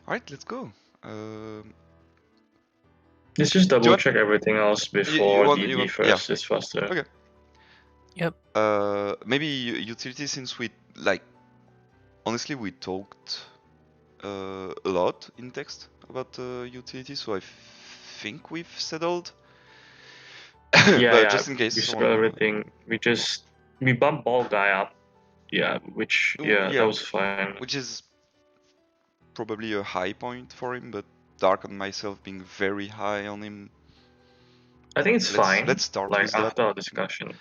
Alright, let's go. Let's just Do you double want- check everything else you before want DD yeah. first. It's faster. Okay. Yep. Maybe utility, since we like. Honestly, we talked a lot in text about utility, so I think we've settled. Yeah, But yeah. just in case, We I spell wanna- everything. We bumped ball guy up. Yeah, that was fine. which is probably a high point for him, but Dark and myself being very high on him. I think it's fine. Let's start like with after that. our discussion.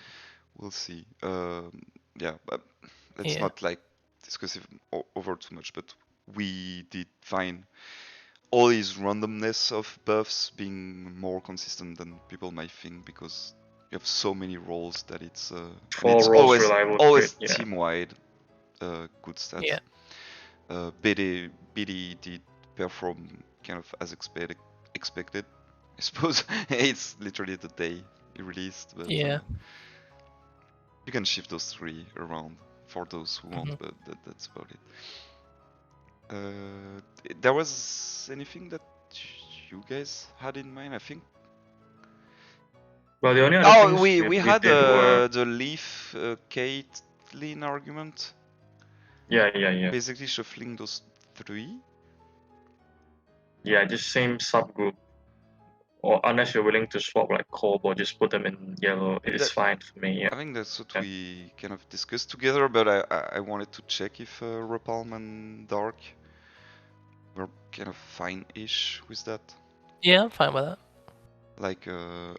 We'll see. Yeah, but let's Yeah. not like discuss it over too much. But we did find all his randomness of buffs being more consistent than people might think, because you have so many roles that it's Four roles always reliable always crit, yeah. team wide good stats. Yeah. BD did perform kind of as expected. I suppose it's literally the day he released, but Yeah. you can shift those three around for those who want, Mhm. but that's about it. There was anything that you guys had in mind? I think. Well, the only other things we had did were the Leaf Caitlyn argument. yeah. Basically shuffling those three. Yeah, just same subgroup. Or unless you're willing to swap like Corb or just put them in yellow, it is fine for me. Yeah. I think that's what Yeah. we kind of discussed together, but I wanted to check if Ropalme and Dark were kind of fine-ish with that. Yeah, I'm fine with that. Like,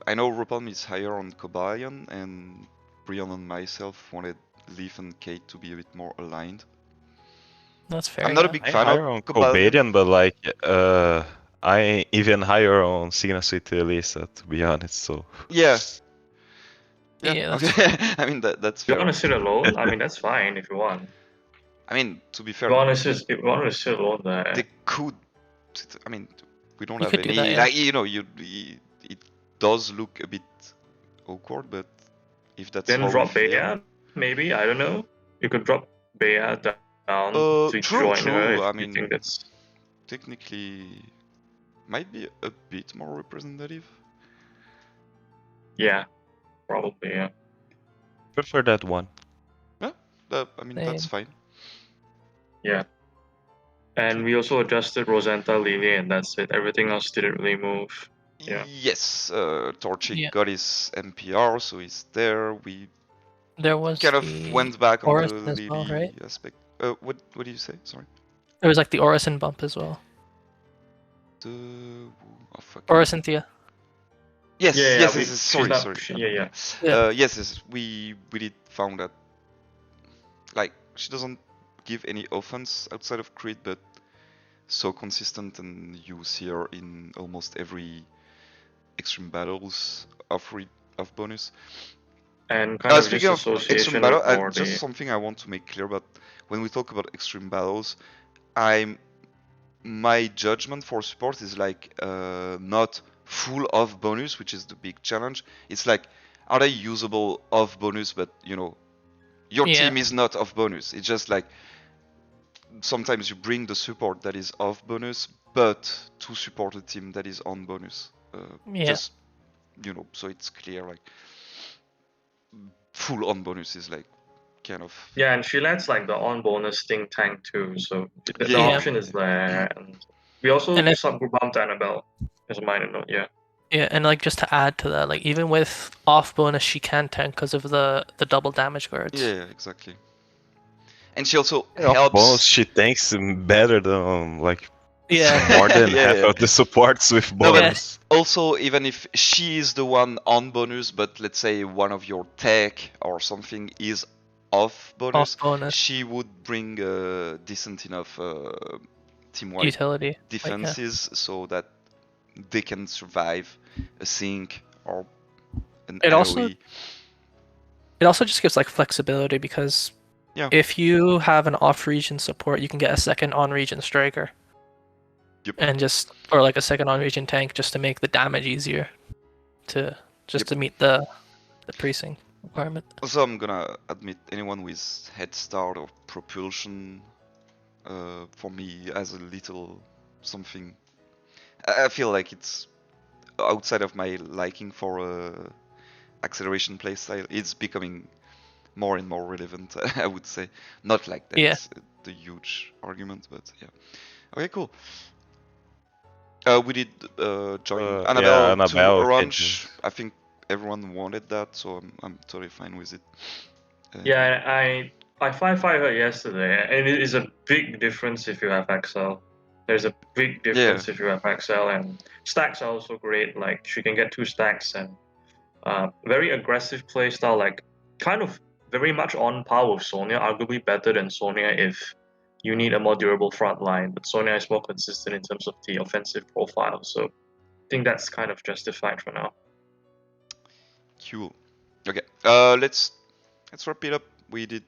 I know Ropalme is higher on Cobalion, and Rion and myself wanted Leaf and Kate to be a bit more aligned. That's fair. I'm not a yeah. big I'm fan higher of on Cobalion. Cobalion, but like I even higher on Signa Sweet Elisa, to be honest. So Yeah. Yeah, that's okay. I mean that's If you fair. want to sit alone, I mean that's fine if you want. I mean, to be fair, If you want to sit alone there. they could. I mean, we don't You have could do any. that, yeah. Like, you know, it does look a bit awkward, but if that's Then how drop we feel. Bea, maybe, I don't know. You could drop Bea down to True. join her if I you mean, think that's technically might be a bit more representative. yeah, probably, yeah. prefer that one. Yeah, I mean, that's fine. Yeah. And we also adjusted Rosenta, Lily, and that's it. Everything else didn't really move. Yeah. Yes, Torchic Yeah. got his NPR, so he's there. We There was kind of the went back on the Orison as well, Lily right? aspect. What do you say? Sorry. There was like the Orison bump as well. The oh fuck. Orison-Thea. Yes, Yeah, yes, we- yes, sorry, she's sorry. not- yeah. Yes, we did found that, like, she doesn't give any offense outside of crit, but so consistent, and you see her in almost every extreme battles of bonus. And kind of Speaking just of extreme association battle, with more just the- something I want to make clear about when we talk about extreme battles, my judgment for support is like not full of bonus, which is the big challenge. It's like, are they usable of bonus, but you know, your team is not of bonus. It's just like sometimes you bring the support that is off bonus, but to support a team that is on bonus. Just, you know, so it's clear, like full on bonus is like kind of. Yeah, and she lets like the on bonus thing tank too, so the Yeah. option is there. And we also And if- subgroup bumped Annabelle as a minor note, yeah. Yeah, and like just to add to that, like even with off bonus, she can tank because of the double damage guards. Yeah, exactly. And she also Off helps. bonus, she tanks better than like Yeah. more than Yeah, half yeah. of the supports with No, but bonus. also, even if she is the one on bonus, but let's say one of your tech or something is off bonus, Off bonus. she would bring decent enough team-wide Utility. defenses so that they can survive a sync or an It AoE. It also just gives like flexibility because Yeah. if you have an off-region support, you can get a second on-region striker. Yep. And just or like a second on-region tank just to make the damage easier to to meet the precinct requirement. Also, I'm gonna admit, anyone with head start or propulsion for me has a little something. I feel like it's outside of my liking for acceleration playstyle. It's becoming more and more relevant. I would say, not like that. Yeah. It's the huge argument, but yeah. Okay, cool. We did join Annabelle to Annabelle Orange. I think everyone wanted that, so I'm totally fine with it. Yeah, I find her yesterday, and it is a big difference if you have XL. There's a big difference if you have XL, and stacks are also great. Like she can get 2 stacks, and very aggressive playstyle, like kind of very much on par with Sonya, arguably better than Sonya if you need a more durable front line. But Sonya is more consistent in terms of the offensive profile, so I think that's kind of justified for now. Cool. Okay. Let's wrap it up. We did.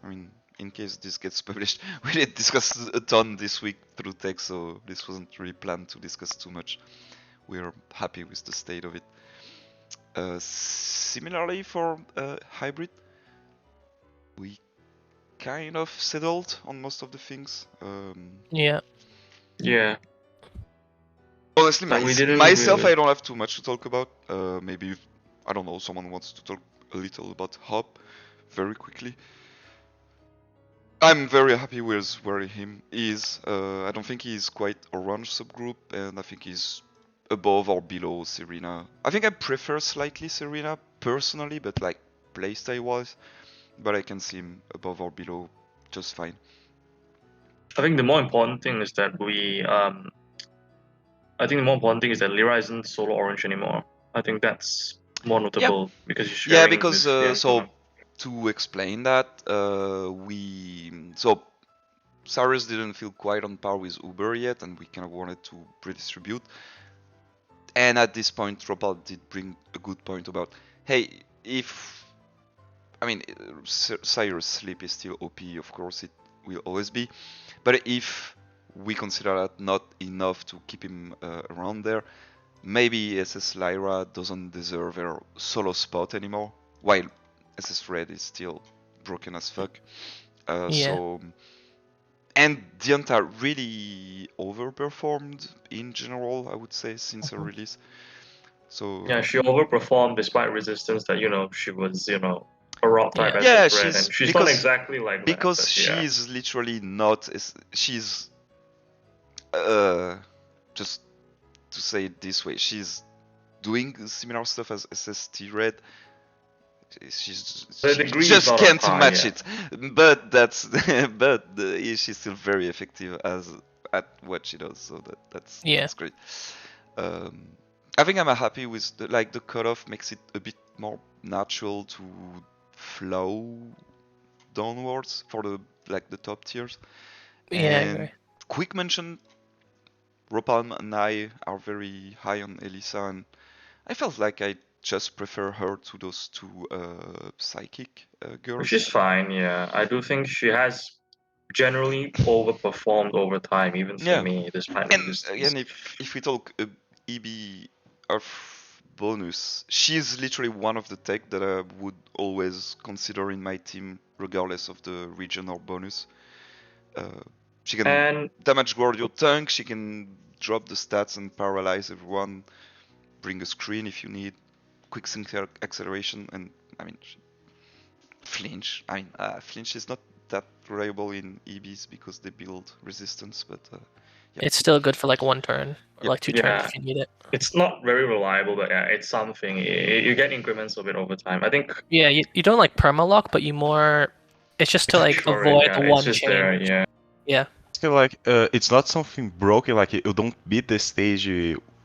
I mean, in case this gets published, we did discuss a ton this week through text, so this wasn't really planned to discuss too much. We're happy with the state of it. Similarly for hybrid, we kind of settled on most of the things. Yeah. Yeah. Honestly, Like, we didn't myself, really- I don't have too much to talk about. Maybe, I don't know, someone wants to talk a little about Hop very quickly. I'm very happy with where he is. I don't think he's quite orange subgroup, and I think he's above or below Serena. I think I prefer slightly Serena personally, but like playstyle wise, but I can see him above or below just fine. I think the more important thing is that I think the more important thing is that Lyra isn't solo orange anymore. I think that's more notable because you're sharing. Yeah, because with, so to explain that, so Cyrus didn't feel quite on par with Uber yet, and we kind of wanted to redistribute. And at this point, Ropalme did bring a good point about, hey, Cyrus sleep is still OP, of course it will always be, but if we consider that not enough to keep him around there, maybe SS Lyra doesn't deserve her solo spot anymore, while SS Red is still broken as fuck. So, and Dianta really overperformed in general, I would say, since her release. So yeah, she overperformed despite resistance that she was a rock type as yeah, Red, and she's not exactly like because that, she's literally not. She's just to say it this way, she's doing similar stuff as SST Red. She just can't match it, but that's but she's still very effective at what she does. So that's great. I think I'm happy with the cutoff makes it a bit more natural to flow downwards for the top tiers. Yeah, I And agree. quick mention, Ropalme and I are very high on Elisa, and I felt like I just prefer her to those two psychic girls. Which is fine, yeah. I do think she has generally overperformed over time, even for me, despite resistance. And if we talk EB of bonus, she's literally one of the tech that I would always consider in my team, regardless of the region or bonus. She can damage guard your tank, she can drop the stats and paralyze everyone, bring a screen if you need, quick sync acceleration, and flinch. Flinch is not that reliable in EBs because they build resistance, but it's still good for like 1 turn or like 2 turns if you need it. It's not very reliable, but yeah, it's something. You get increments of it over time. I think. Yeah, you don't like permalock, but you more. It's just to like avoid the one just change. There, yeah. Still, like it's not something broken. Like you don't beat the stage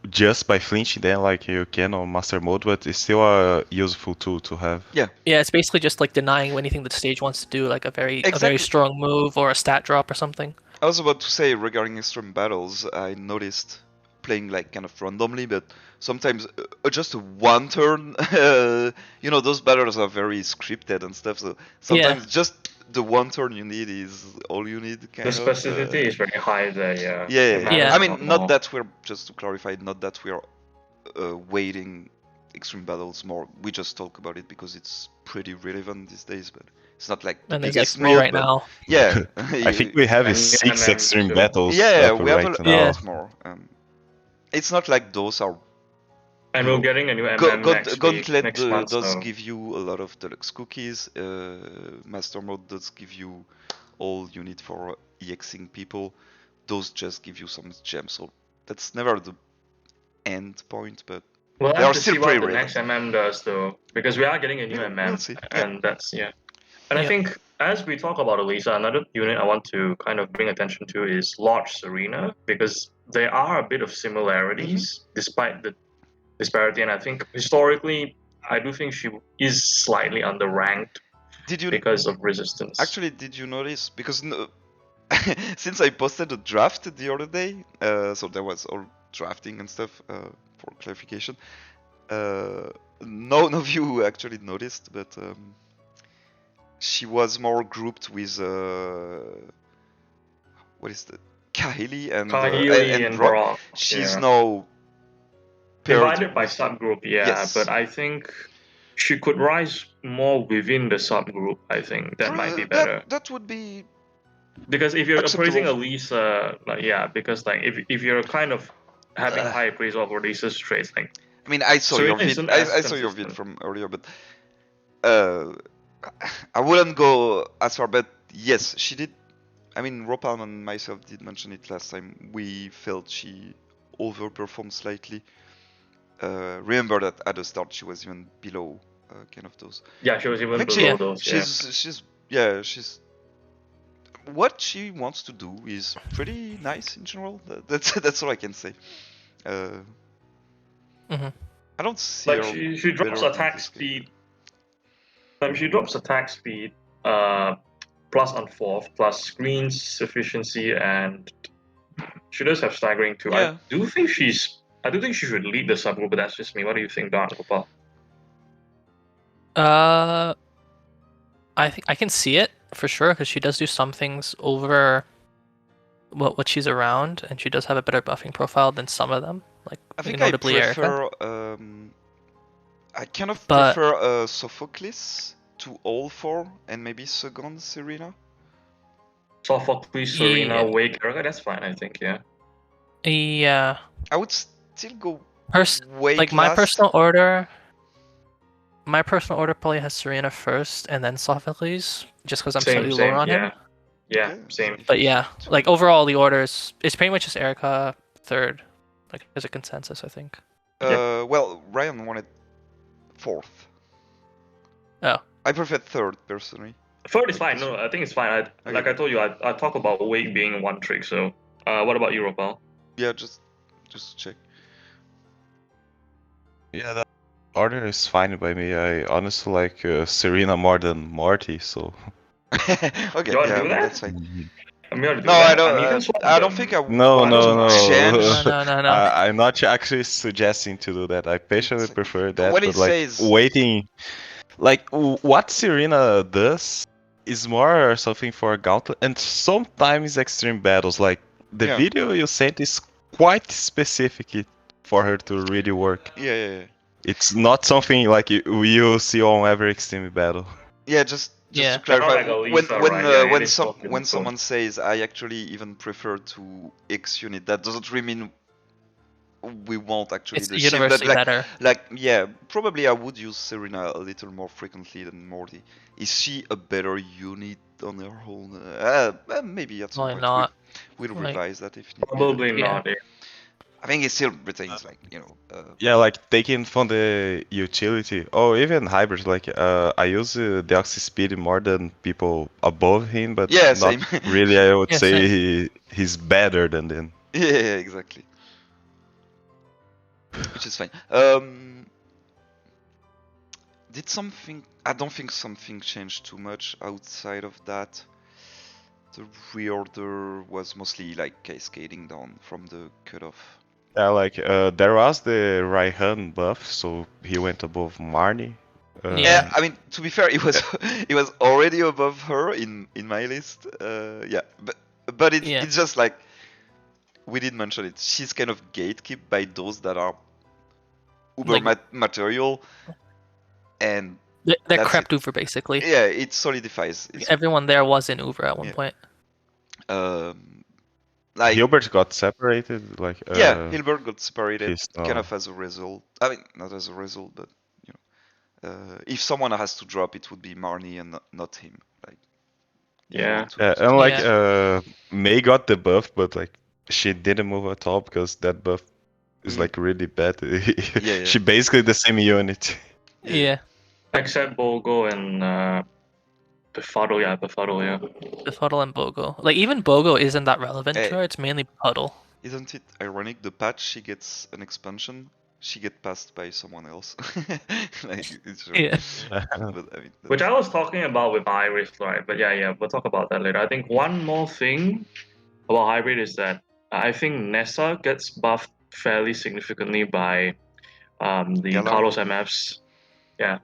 just by flinching. Then like you can on master mode, but it's still a useful tool to have. Yeah. Yeah, it's basically just like denying anything the stage wants to do, like a very strong move or a stat drop or something. I was about to say regarding extreme battles, I noticed playing like kind of randomly, but sometimes just a 1 turn. Those battles are very scripted and stuff. So sometimes just the 1 turn you need is all you need. The specificity is very high there. Yeah. I mean, not that we're just to clarify, not that we're waiting extreme battles more. We just talk about it because it's pretty relevant these days. But It's not like the And there's like biggest 3 mode, right but now. yeah. I think we have And 6 MM extreme too. battles Yeah, up we have right a now. lot more. It's not like those are. And you we're know, getting a new MM next week, Gauntlet next month. does So give you a lot of deluxe cookies. Master mode does give you all you need for EXing people. Those just give you some gems, so that's never the end point, but we'll they have are to still see pretty what the relevant. next MM does, though, because we are getting a new We'll MM, see. and that's yeah. And I Yep. think as we talk about Elisa, another unit I want to kind of bring attention to is Lord Serena, because there are a bit of similarities despite the disparity. And I think historically, I do think she is slightly underranked Did you because of resistance. actually? Did you notice? Because since I posted a draft the other day, so there was all drafting and stuff for clarification. None of you actually noticed, but she was more grouped with what is the Kahili and Brock. Brock. She's Yeah. now paired Divided by with them. subgroup, yeah, Yes. but I think she could rise more within the subgroup. I think that might be better. That would be Because if you're acceptable appraising for me. Elisa, like, yeah, because like if you're kind of having high appraisal of Elisa's traits, like I mean, I saw Serena your vid. isn't as I saw your vid consistent. from earlier, but I wouldn't go as far. But yes, she did. I mean, Ropalme and myself did mention it last time. We felt she overperformed slightly. Remember that at the start she was even below kind of those. Yeah, she was I even think below those. she's what she wants to do is pretty nice in general. That's all I can say. I don't see Like her she drops better in attack this game. speed. She drops attack speed, plus on fourth, plus screens sufficiency, and she does have staggering too. Yeah. I do think she should lead the subgroup, but that's just me. What do you think, Don Gopal? I think I can see it for sure because she does do some things over what she's around, and she does have a better buffing profile than some of them. Like I think notably I prefer. Erica. I kind of prefer Sophocles to all four, and maybe second Serena. Sophocles, Serena, Wake, Erica. That's fine, I think. Yeah. Yeah. I would still go Wake like my last. personal order. My personal order probably has Serena first, and then Sophocles, just because I'm slightly lower on him. Yeah, same. But yeah, like overall, the orders it's pretty much just Erica third, like as a consensus, I think. Well, Rion wanted fourth. Oh. I prefer third personally. Third is fine. No, I think it's fine. Like I told you, I talk about Wake being one trick. So, what about you, Ropal? Yeah, just check. Yeah, that order is fine by me. I honestly like Serena more than Morty, so. Okay, yeah, that's fine. No, I don't. I don't think I want to change. No. I'm not actually suggesting to do that. I personally prefer that. What but like waiting, like what Serena does is more something for Gauntlet and sometimes extreme battles. Like the video you sent is quite specific for her to really work. Yeah. It's not something like you see on every extreme battle. Yeah, just to clarify, when someone says I actually even prefer to X unit, that doesn't really mean we won't actually it's universally better. Like yeah, probably I would use Serena a little more frequently than Morty. Is she a better unit on her own? Maybe at some point not. We'll revise that if needed. Probably not. I think it still retains like yeah, like taking from the utility. Oh, even hybrid. Like I use Deoxy speed more than people above him, but yeah, not same. really. I would say he's better than them. Yeah, exactly. Which is fine. Did something? I don't think something changed too much outside of that. The reorder was mostly like cascading down from the cutoff. Yeah, like there was the Rion buff, so he went above Marnie. Yeah, I mean to be fair, it was already above her in my list. Yeah, but it's just like we did mention it. She's kind of gatekept by those that are uber material, and That That's crept over basically. Yeah, it solidifies. Everyone there was in Uber at one point. Like Hilbert got separated, like yeah, Hilbert got separated his, kind of as a result. I mean, not as a result, but you know, if someone has to drop, it would be Marnie and not him. Like Yeah. and like May got the buff, but like she didn't move at all because that buff is like really bad. She basically the same unit. Yeah. Except Bogo and Befuddle, yeah. Befuddle and Bogo. Like even Bogo isn't that relevant to her. It's mainly Puddle. Isn't it ironic? The patch she gets an expansion, she get passed by someone else. Like it's Yeah. but, I mean, Which I was talking about with Iris, right? But yeah, we'll talk about that later. I think one more thing about hybrid is that I think Nessa gets buffed fairly significantly by the Galar? Carlos MFs. Yeah.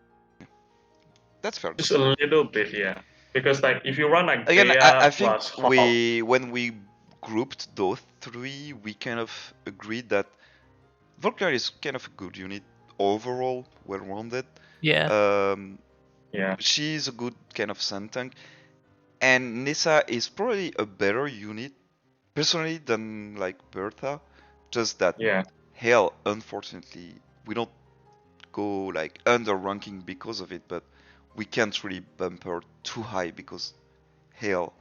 That's fair. Just a little bit, yeah. Because like if you run like Again, Bea I think plus Hawk, when we grouped those three, we kind of agreed that Volker is kind of a good unit overall, well-rounded. Yeah. Yeah. She's a good kind of sand tank, and Nissa is probably a better unit personally than like Bertha. Just that hell, unfortunately, we don't go like under ranking because of it, but we can't really bump her too high because hell.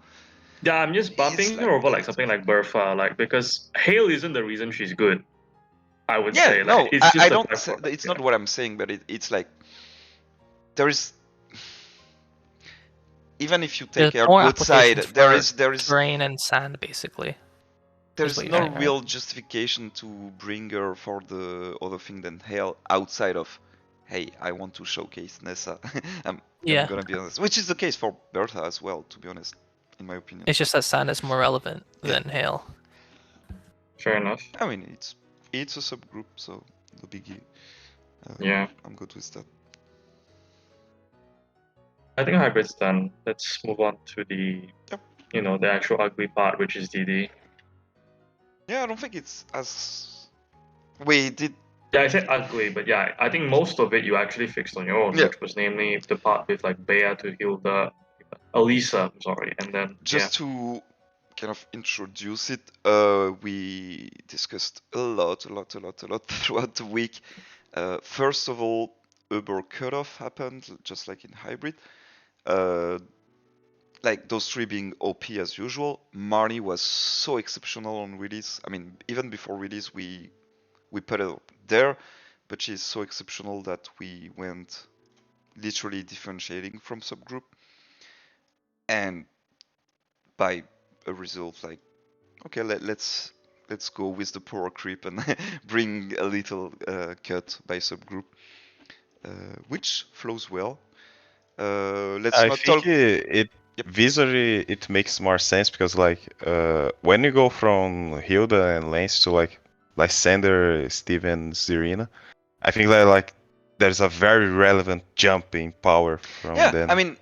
Yeah, I'm just bumping her over like something like Bertha, like because Hale isn't the reason she's good. I would say. No, like, it's just I don't. byproduct, It's not what I'm saying, but it's like there is. Even if you take There's a more good side, applications there is terrain and sand basically. There's no real justification to bring her for the other thing than Hale outside of, hey, I want to showcase Nessa. I'm gonna be honest, which is the case for Bertha as well, to be honest, in my opinion. It's just that sand is more relevant than Hale. Fair enough. I mean, it's a subgroup, so no biggie. Yeah, I'm good with that. I think hybrid's done. Let's move on to the, the actual ugly part, which is DD. Yeah, I don't think it's as we did. Yeah, I said ugly, but yeah, I think most of it you actually fixed on your own, which was namely the part with like Bea to heal the Elisa, sorry, and then just to kind of introduce it, we discussed a lot throughout the week. First of all, Uber cutoff happened, just like in hybrid. Like those three being OP as usual. Marnie was so exceptional on release. I mean, even before release, we put it there, but she's so exceptional that we went literally differentiating from subgroup. And by a result, like, okay, let's go with the power creep and bring a little cut by subgroup, which flows well. I think visually it makes more sense because like when you go from Hilda and Lance to like Lysander, Steven, Zerina, I think that like there's a very relevant jump in power from them. I mean,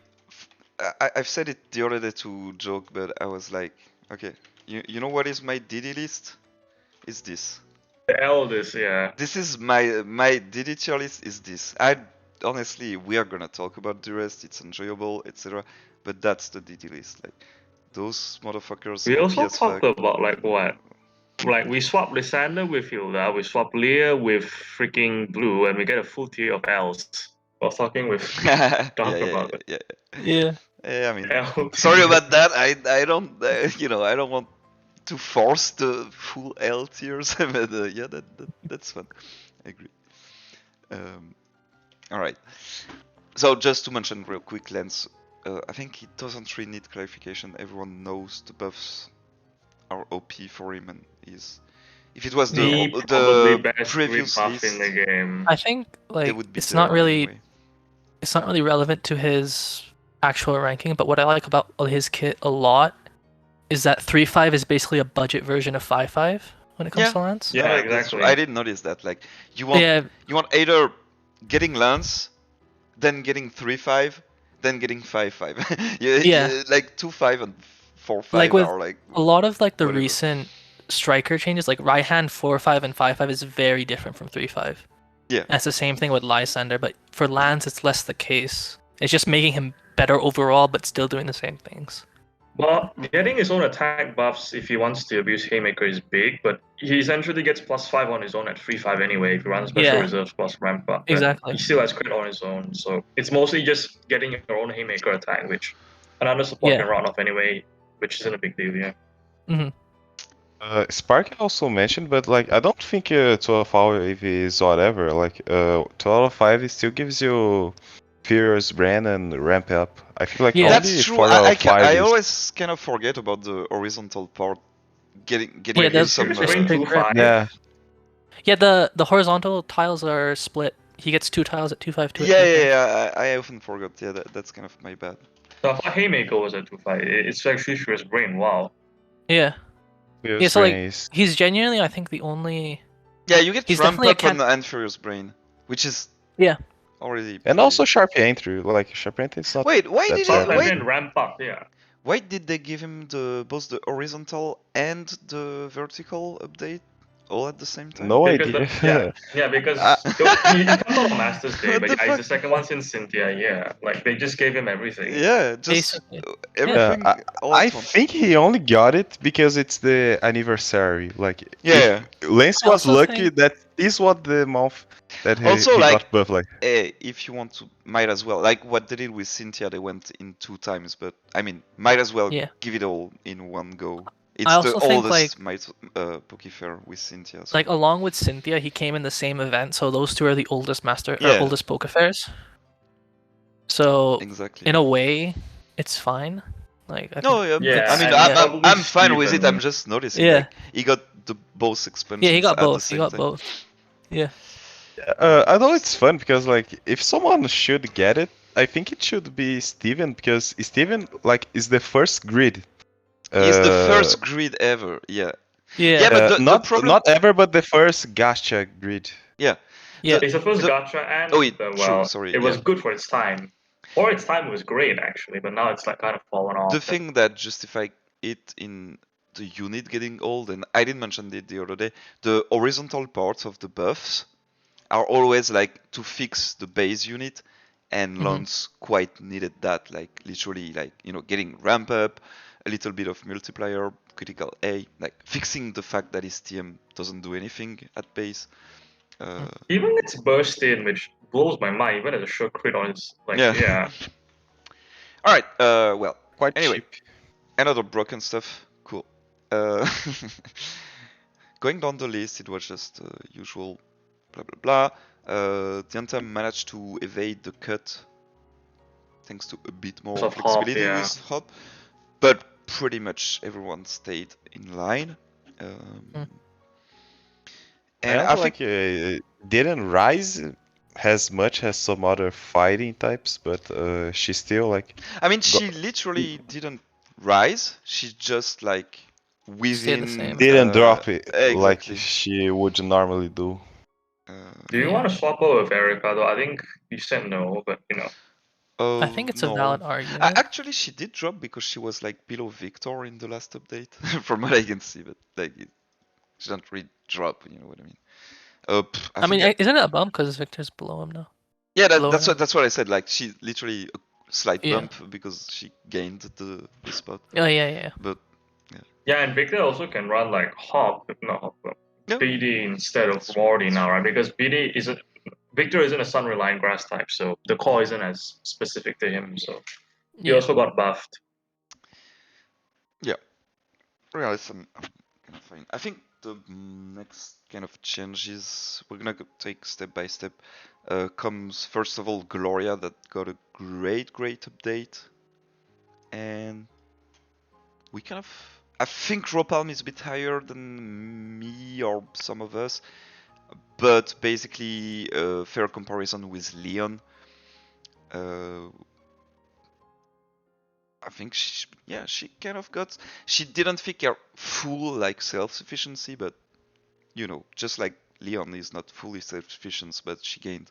I've said it the other day to joke, but I was like, okay, you know what is my DD list? Is this. The eldest, yeah. This is my DD tier list. Is this? Honestly, we are gonna talk about the rest. It's enjoyable, etc. But that's the DD list. Like those motherfuckers. We also talked about like what? Like we swap Lysander with Hilda, we swap Leah with freaking Blue, and we get a full tier of Ls. I was talking with Dark about it. Yeah. I mean, sorry about that. I don't I don't want to force the full L tiers, but yeah, that's fun. I agree. All right. So just to mention real quick, Lance, I think it doesn't really need clarification. Everyone knows the buffs are OP for him, and if it was the best previous buff list in the game. I think like it's not really relevant to his actual ranking, but what I like about his kit a lot is that 3-5 is basically a budget version of 5-5 when it comes to Lance. Yeah, exactly. I didn't notice that. Like you want either getting Lance, then getting 3-5, then getting 5-5. yeah, like 2-5 and 4-5 like with are like a lot of like the recent striker changes, like right hand 4-5 and 5-5 is very different from 3-5. Yeah. That's the same thing with Lysander, but for Lance, it's less the case. It's just making him better overall, but still doing the same things. Well, getting his own attack buffs if he wants to abuse Haymaker is big, but he essentially gets +5 on his own at 3/5 anyway if he runs special reserves plus ramp up. Exactly. He still has crit on his own, so it's mostly just getting your own Haymaker attack, which another support can run off anyway, which isn't a big deal, yeah. Mm-hmm. Spark also mentioned, but like I don't think 12-5 is whatever. Like 12-5 still gives you Furious Brand and ramp up. I feel like only that's true. 4/5 I always kind of forget about the horizontal part. Getting some. Yeah, the horizontal tiles are split. He gets 2 tiles at 2/5 too. Yeah. I often forgot. Yeah, that's kind of my bad. So if Haymaker was at 2/5, it's actually Furious Brain. Wow. Yeah. Yeah, so like he's genuinely, I think, the only. Yeah, you get ramp up and Furious Brain, which is already. And also Sharp Entry, like Sharp Entry is not. Wait, why did he ramp up? Yeah. Why did they give him both the horizontal and the vertical update all at the same time? No idea. Because he comes on Master's Day, but the second one's in Cynthia. Yeah, like they just gave him everything. Yeah, just everything. I think he only got it because it's the anniversary. Like, Lance was lucky that this was the month that he got buff. Like, if you want to, might as well. Like what they did with Cynthia, they went in 2 times, but I mean, might as well give it all in one go. It's the oldest Pokefair with Cynthia. So. Like along with Cynthia, he came in the same event, so those two are the oldest oldest Pokefairs. So in a way, it's fine. Like I'm fine with it. I'm just noticing. Yeah, like, he got both expansions. Yeah, he got both. He got both. Yeah. I know it's fun because like if someone should get it, I think it should be Steven because Steven like is the first grid. He's the first grid ever. Yeah. But not ever, but the first gacha grid. Yeah. It's the first gacha, and it was good for its time. For its time, it was great actually, but now it's like kind of fallen off. The thing that justified it in the unit getting old, and I didn't mention it the other day, the horizontal parts of the buffs are always like to fix the base unit, and Lance quite needed that, like literally, like getting ramp up, a little bit of multiplier, critical A, like fixing the fact that his TM doesn't do anything at base. Even its burst in, which blows my mind, even as a short crit on its like All right, well, quite anyway, cheap. Another broken stuff. Cool. Going down the list, it was just usual blah blah blah. Dianta managed to evade the cut thanks to a bit more flexibility with Hop, but pretty much everyone stayed in line. And I think didn't rise as much as some other fighting types, but she still like. I mean, she literally didn't rise. She just like within didn't drop it like she would normally do. Do you want to swap over with Erica though? I think you said no, but I think it's a valid argument. Actually, she did drop because she was like below Victor in the last update, from what I can see. But like, she didn't really drop. You know what I mean? I mean, isn't it a bump because Victor's below him now? Yeah, that's what I said. Like, she literally a slight bump because she gained the spot. Oh yeah. But yeah, and Victor also can run like BD instead of Morty now, right? Because Victor isn't a sun reliant grass type, so the core isn't as specific to him. So he also got buffed. Yeah, realism. Fine. I think the next kind of changes we're gonna take step by step. Comes first of all Gloria, that got a great update, and we kind of. I think Ropalme is a bit higher than me or some of us, but basically fair comparison with Leon. I think she kind of got. She didn't figure full like self-sufficiency, but just like Leon is not fully self-sufficient, but she gained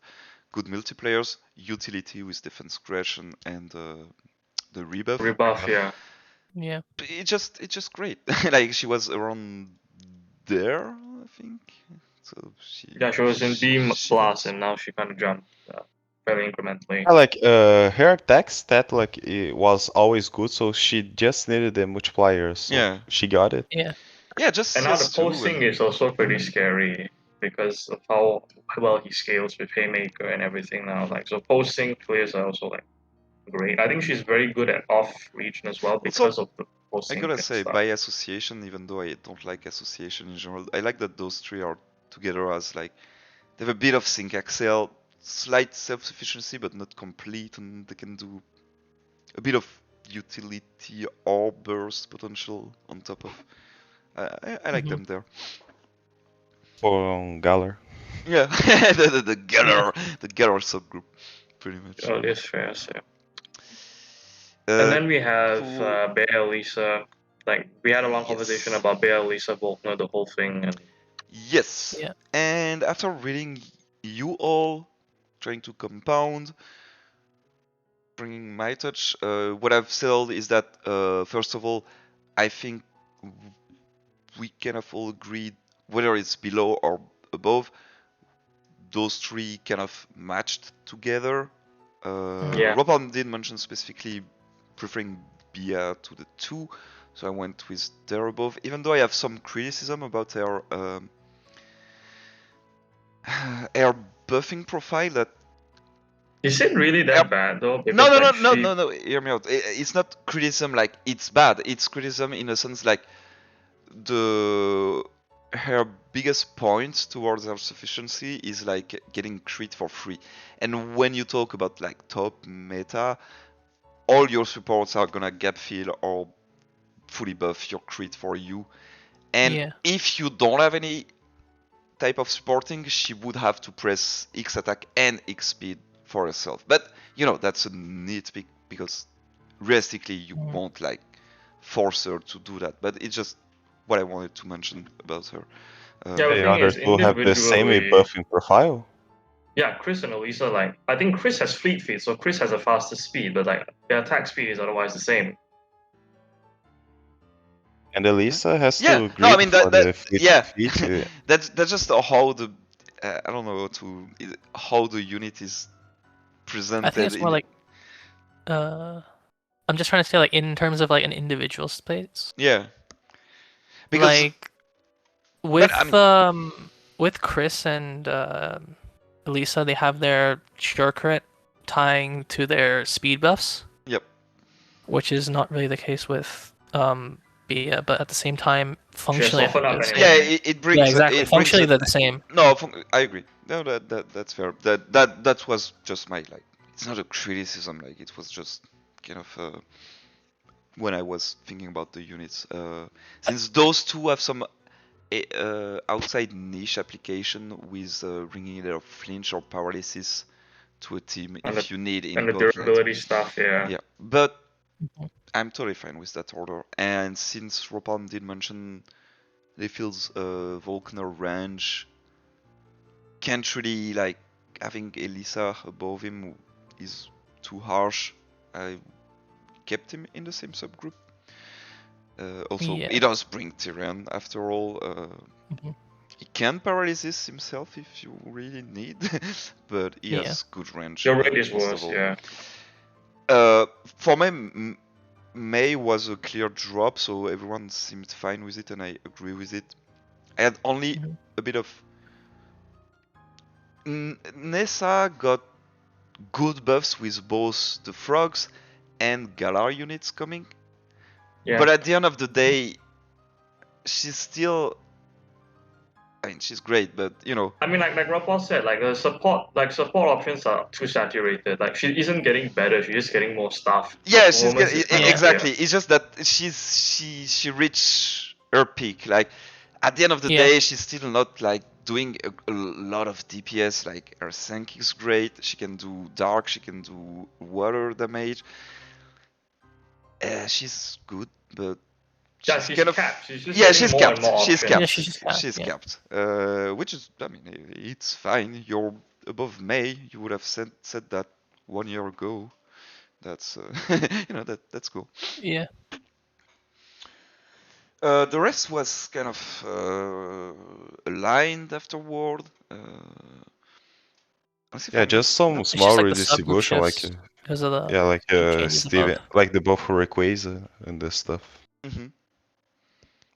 good multiplayers, utility with defense aggression, and the rebuff. Yeah. It's just great. Like she was around there, think. So she. Yeah, she was in B plus, and now she kind of jumped fairly incrementally. I like her attack stat like it was always good, so she just needed the multiplier, so Yeah. she got it. Yeah. Yeah, just And now the CS2 posting is also pretty scary because of how well he scales with Haymaker and everything now. Like, so posting players are also like great. I think she's very good at off region as well because of the I posting. gotta and say, stuff. by association, even though I don't like association in general, I like that those three are together as like they have a bit of sync axel, slight self-sufficiency, but not complete, and they can do a bit of utility or burst potential on top of. I like them there. For Galar. Yeah, the Galar, the Galar subgroup, pretty much. Oh, that's fair. So. And then we have cool. Bear Lisa. Like we had a long conversation about Bear Lisa Volkner, the whole thing, and yes. Yeah. And after reading you all, trying to compound, bringing my touch, what I've said is that first of all, I think we kind of all agreed whether it's below or above. Those three kind of matched together. Yeah. Ropalme did mention specifically preferring Bia to the 2, so I went with there above, even though I have some criticism about her her buffing profile. That is it really that bad though? Because, no, hear me out. It's not criticism like it's bad, it's criticism in a sense like her biggest point towards her sufficiency is like getting crit for free. And when you talk about like top meta, all your supports are gonna gap fill or fully buff your crit for you. And if you don't have any type of supporting, she would have to press X attack and X speed for herself. But you know, that's a nitpick because realistically you won't like force her to do that. But it's just what I wanted to mention about her. Yeah, the thing is, will have the same buffing profile. Yeah, Chris and Elisa, like I think Chris has fleet feet, so Chris has a faster speed, but like their attack speed is otherwise the same. And Elisa has yeah, to no, agree I mean for the that yeah, feet. that's just how the I don't know how the unit is presented. I think it's more like I'm just trying to say like in terms of like an individual space. Yeah. Because like with Chris and Elisa, they have their sure crit tying to their speed buffs. Yep. Which is not really the case with Bia, but at the same time, functionally, it brings. Yeah, exactly. It functionally, brings they're the same. No, I agree. No, that's fair. That was just my like. It's not a criticism. Like it was just kind of when I was thinking about the units. Since those two have some outside niche application with bringing either flinch or paralysis to a team and if you need and the durability stuff, yeah. But I'm totally fine with that order. And since Ropalme did mention they feels Volkner range can't really like having Elisa above him is too harsh. I kept him in the same subgroup. Also, he does bring Tyrion after all. He can paralysis himself if you really need, but he has good range. Your range is worse, yeah. For me, May was a clear drop, so everyone seemed fine with it, and I agree with it. I had only a bit of... Nessa got good buffs with both the frogs and Galar units coming. Yeah. But at the end of the day, she's still... I mean, she's great, but you know... I mean, like Ropalme said, like the support options are too saturated. Like she isn't getting better; she's just getting more stuff. Yeah, she's getting exactly. It's just that she reached her peak. Like at the end of the day, she's still not like doing a lot of DPS. Like her sync is great. She can do dark. She can do water damage. She's good, but she's kind capped. She's just she's more capped. And more she's capped. She's capped. Which is, I mean, it's fine. You're above May. You would have said that 1 year ago. That's you know that's cool. Yeah. The rest was kind of aligned afterward. Yeah, just some It's small just like the subgroup redistribution, like shifts because of the yeah, like changes Steven, above. like the buffer Rayquaza and this stuff.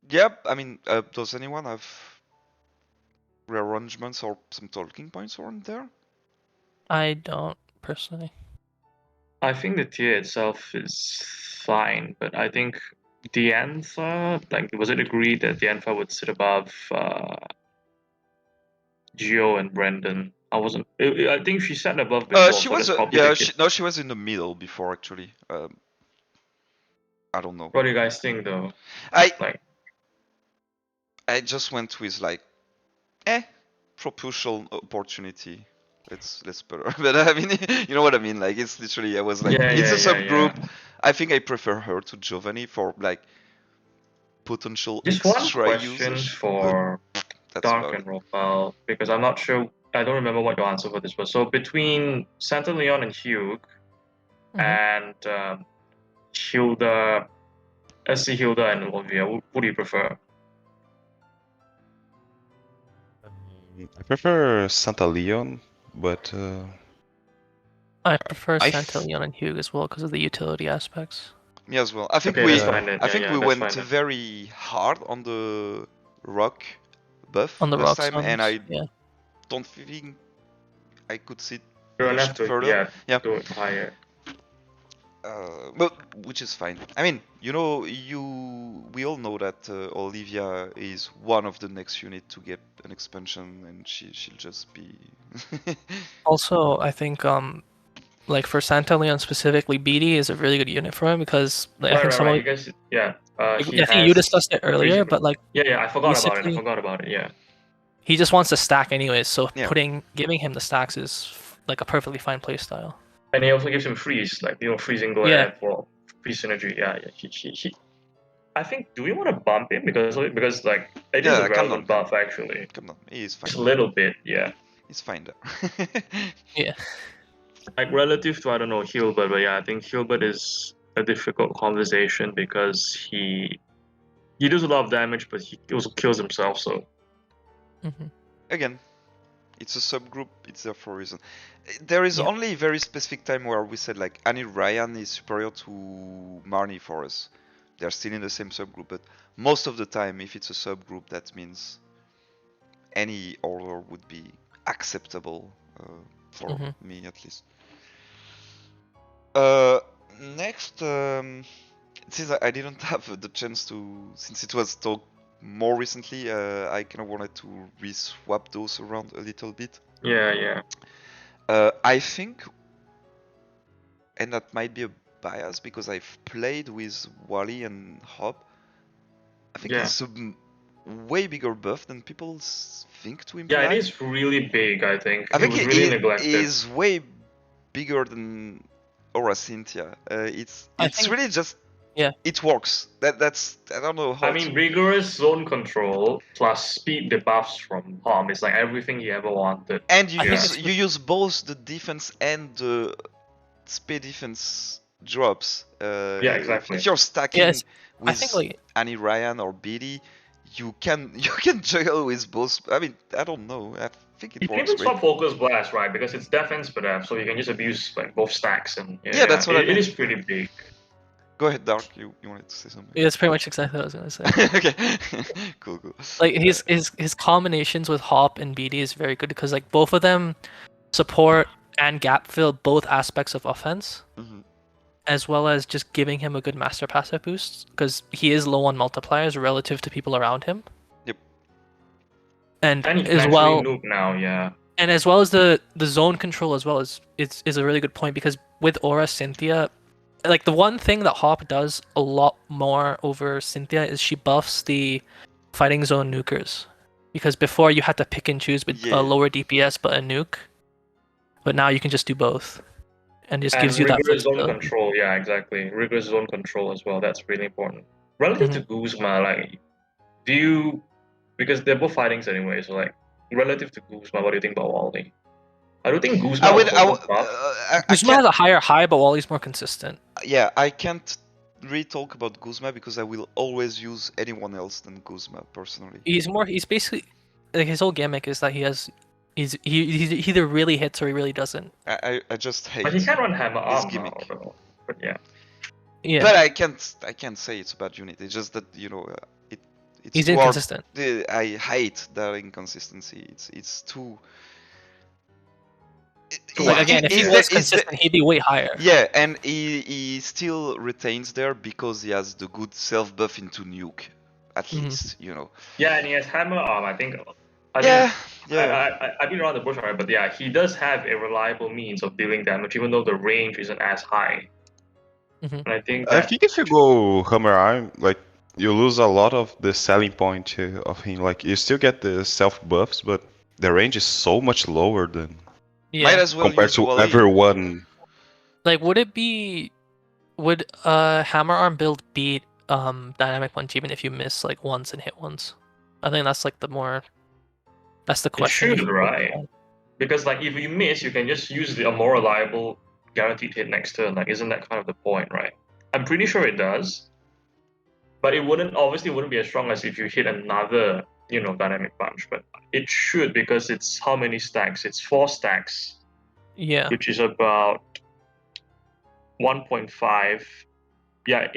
Yep. I mean, does anyone have rearrangements or some talking points around there? I don't personally. I think the tier itself is fine, but I think the Antha, like, was it agreed that the Antha would sit above Gio and Brendan? I think she sat above before, She so was that's probably yeah. the case. No, she was in the middle before actually. I don't know. What do you guys think, though? I just went with like, propulsion opportunity. Let's better. But I mean, you know what I mean. Like it's literally, I was like, it's a subgroup. Yeah. I think I prefer her to Giovanni for like potential Just one extra question usage. for That's Dark about and it. Ropalme, because I'm not sure. I don't remember what your answer for this was. So between Santa Leon and Hugh and Hilda, SC Hilda and Olivia, who do you prefer? I prefer Santa Leon, but I prefer Santa Leon and Hugh as well because of the utility aspects. Me as well. I think Okay, we that's fine then. I think Yeah, we that's went fine then. very hard on the rock buff On the last rock time, and I yeah. don't think I could see it You're gonna pushed have to further. do it higher. But which is fine. I mean, you know, we all know that Olivia is one of the next unit to get an expansion, and she'll just be. Also, I think like for Santa Leon specifically, BD is a really good unit for him because like, I think some of You guys, I think you discussed it earlier, but like I forgot about it. Yeah. He just wants to stack anyways, so Yeah. giving him the stacks is like a perfectly fine playstyle. And he also gives him freeze, like freezing glare for free synergy. Yeah. I think, do we want to bump him because like it is a relevant buff actually. Come on, he's fine. Just a little bit, yeah. He's fine there. Yeah. Like relative to I don't know Hilbert, but yeah, I think Hilbert is a difficult conversation because he does a lot of damage, but he also kills himself. So again, it's a subgroup. It's there for a reason. There is only a very specific time where we said like Annie Ryan is superior to Marnie for us. They're still in the same subgroup, but most of the time, if it's a subgroup, that means any order would be acceptable for me at least. Next, since I didn't have the chance to, since it was talked more recently, I kind of wanted to re-swap those around a little bit. Yeah. I think, and that might be a bias because I've played with Wally and Hop. I think it's a way bigger buff than people think to imply. Yeah, it is really big, I think. I think it was really neglected. is way bigger than Aura Cynthia. It's really just it works. That's I don't know how. I mean, rigorous zone control plus speed debuffs from Palm is like everything he ever wanted. And you use both the defense and the speed defense drops. Yeah, exactly. If you're stacking with Annie Ryan or BD, you can juggle with both. I mean, I don't know. I think it works. You can swap Focus Blast, right? Because it's defense but so you can just abuse like both stacks and that's what I mean. It is pretty big. Go ahead, Dark. You wanted to say something? Yeah, that's pretty much exactly what I was gonna say. Okay, cool. Like his combinations with Hop and BD is very good because like both of them support and gap fill both aspects of offense, as well as just giving him a good master passive boost because he is low on multipliers relative to people around him. Yep. And as well now, and as well as the zone control as well is a really good point because with Aura Cynthia, like the one thing that Hop does a lot more over Cynthia is she buffs the fighting zone nukers, because before you had to pick and choose with a lower DPS but a nuke, but now you can just do both, and just gives you that rigorous zone control. Yeah, exactly. Rigorous zone control as well. That's really important. Relative to Guzma, like, because they're both fightings anyway. So like, relative to Guzma, what do you think about Wally? I don't think Guzma Guzma has a higher high, but Wally's more consistent. Yeah, I can't really talk about Guzma because I will always use anyone else than Guzma personally. He's basically like his whole gimmick is that he either really hits or he really doesn't. I just hate. But he can run hammer his arm gimmick. now, though. But yeah. Yeah. But I can't say it's a bad unit. It's just that it's He's too inconsistent. hard. I hate that inconsistency. It's too. Like again, if he was consistent, he'd be way higher. Yeah, and he still retains there because he has the good self buff into nuke, at least, Yeah, and he has hammer arm. I think. Yeah. I've been around the bush already, but yeah, he does have a reliable means of dealing damage, even though the range isn't as high. And I think if you go hammer arm, like you lose a lot of the selling point of him. Like you still get the self buffs, but the range is so much lower than. Yeah. Might as well compared use to Wally. everyone. Like, would hammer arm build beat dynamic punch even if you miss like once and hit once? I think that's like that's the question. It should, right? Because like if you miss, you can just use a more reliable guaranteed hit next turn. Like, isn't that kind of the point, right? I'm pretty sure it does, but it wouldn't be as strong as if you hit another dynamic punch. But it should, because it's how many stacks? It's 4 stacks. Yeah. Which is about 1.5. Yeah,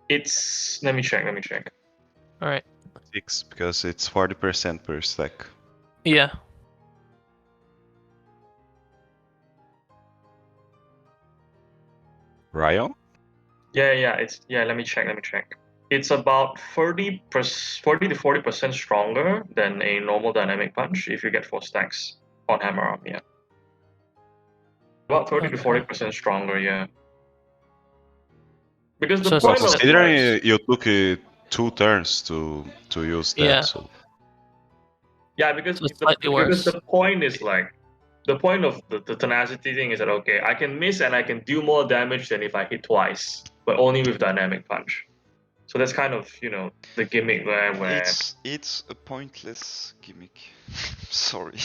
it's. Let me check. All right. 6 because it's 40% per stack. Yeah. Rion? Yeah. Let me check. It's about 40 to 40% stronger than a normal dynamic punch if you get 4 stacks on hammer arm. Yeah. About 30 to 40% stronger. Yeah. Because the point of considering you took 2 turns to use that, yeah. so. Yeah, because the point is like. The point of the tenacity thing is that, okay, I can miss and I can do more damage than if I hit twice, but only with dynamic punch. So that's kind of, the gimmick where it's a pointless gimmick. Sorry.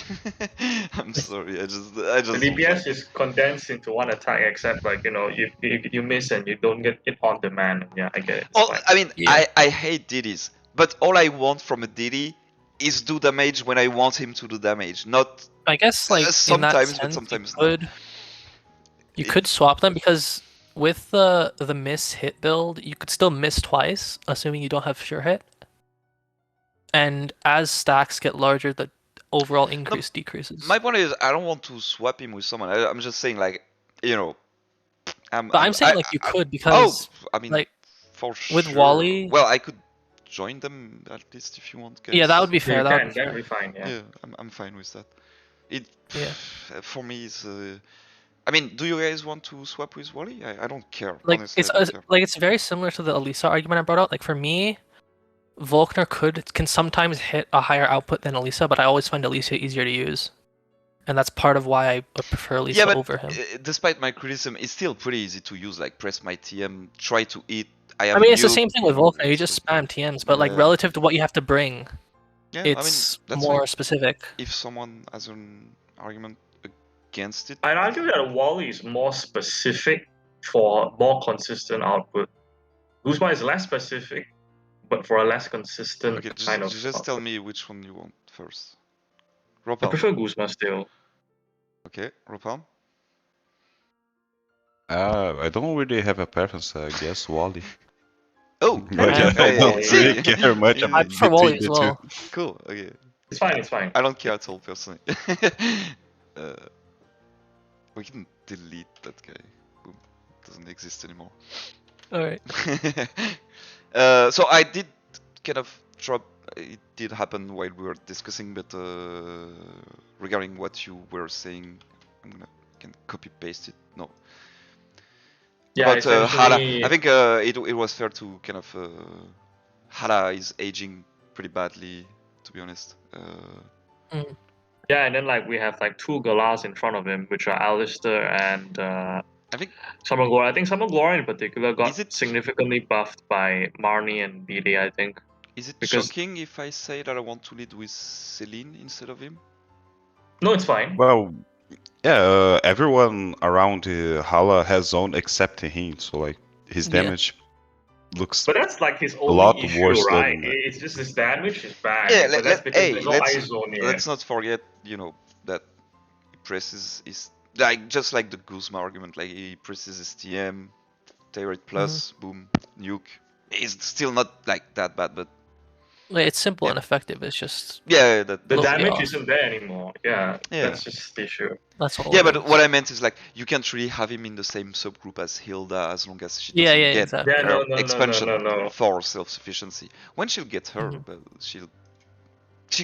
I'm sorry. I just the DPS is condensed into one attack, except like, you miss and you don't get it on demand. Yeah, I get it. I mean, I hate DDs, but all I want from a DD is do damage when I want him to do damage, not. I guess like sometimes, in that sense, but sometimes you could swap them, because with the miss hit build, you could still miss twice, assuming you don't have sure hit. And as stacks get larger, the overall increase decreases. My point is, I don't want to swap him with someone. I'm just saying, like, I'm saying like you could, because I mean, like for sure. with Wally. Well, I could join them at least if you want, guys. Yeah, that would be fair. That would be fine. Yeah, I'm fine with that. For me, it's. I mean, do you guys want to swap with Wally? I don't care. Like honestly, it's very similar to the Elisa argument I brought out. Like for me, Volkner can sometimes hit a higher output than Elisa, but I always find Elisa easier to use, and that's part of why I prefer Elisa over him. Despite my criticism, it's still pretty easy to use. Like press my TM, try to eat. I mean, it's the same thing with Volkner. You just spam TMs, but like relative to what you have to bring, it's more specific. If someone has an argument against it, I'd argue that Wally is more specific for more consistent output. Guzma is less specific, but for a less consistent kind of. Just output. Tell me which one you want first. Ropalme. I prefer Guzma still. Okay, Ropalme. I don't really have a preference. I guess Wally. Oh, I don't really care much about I prefer Wally as well. Cool. Okay. It's fine. I don't care at all, personally. We can delete that guy. Boom. Doesn't exist anymore. Alright. So I did kind of drop. It did happen while we were discussing, but regarding what you were saying, can copy paste it. No. Yeah, but Hala, I think it was fair to kind of. Hala is aging pretty badly, to be honest. Yeah, and then like we have like 2 Galas in front of him, which are Alistair and I think Summer Glory. I think Summer Glory in particular got significantly buffed by Marnie and BD, I think. Is it shocking if I say that I want to lead with Celine instead of him? No, it's fine. Well, yeah, everyone around Hala has zone except him, so like his damage looks But that's like his a only lot issue, worse right? than. It's just his damage is bad, Yeah, but that's because there's no let's Aizonia. not forget, that he presses is like just like the Guzma argument, like he presses his TM, Tear plus, boom, nuke. It's still not like that bad, but It's simple yeah. and effective. It's just yeah, The that's damage off. isn't there anymore. Yeah, Yeah. that's just the issue. That's all. Yeah, it but is. what I meant is like you can't really have him in the same subgroup as Hilda as long as she Yeah, doesn't yeah, get exactly. Yeah, her no. expansion for self-sufficiency. When she'll get her, well, she'll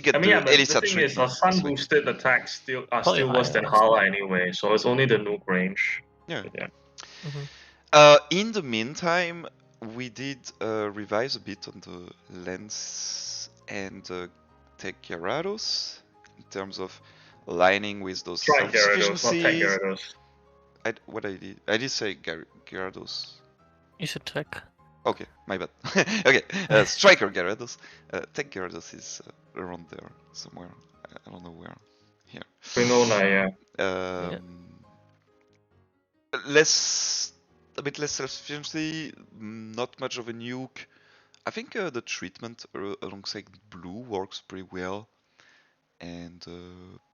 get I mean, yeah, the but Elisa the thing is, treatment. our sun It's like, boosted attacks are Probably still worse higher, than honestly. Hala anyway, so it's only the nuke range. yeah. Yeah. In the meantime, we did revise a bit on the lens and Tech Gyarados in terms of aligning with those Try Gyarados, not Tech self-sufficiencies. Gyarados. I did say Gyarados. You should check. Okay, my bad. Okay, Striker Gyarados. Tech Gyarados is around there somewhere. I don't know where. Here. Winona, yeah. A bit less self-sufficiency, not much of a nuke. I think the treatment alongside blue works pretty well, and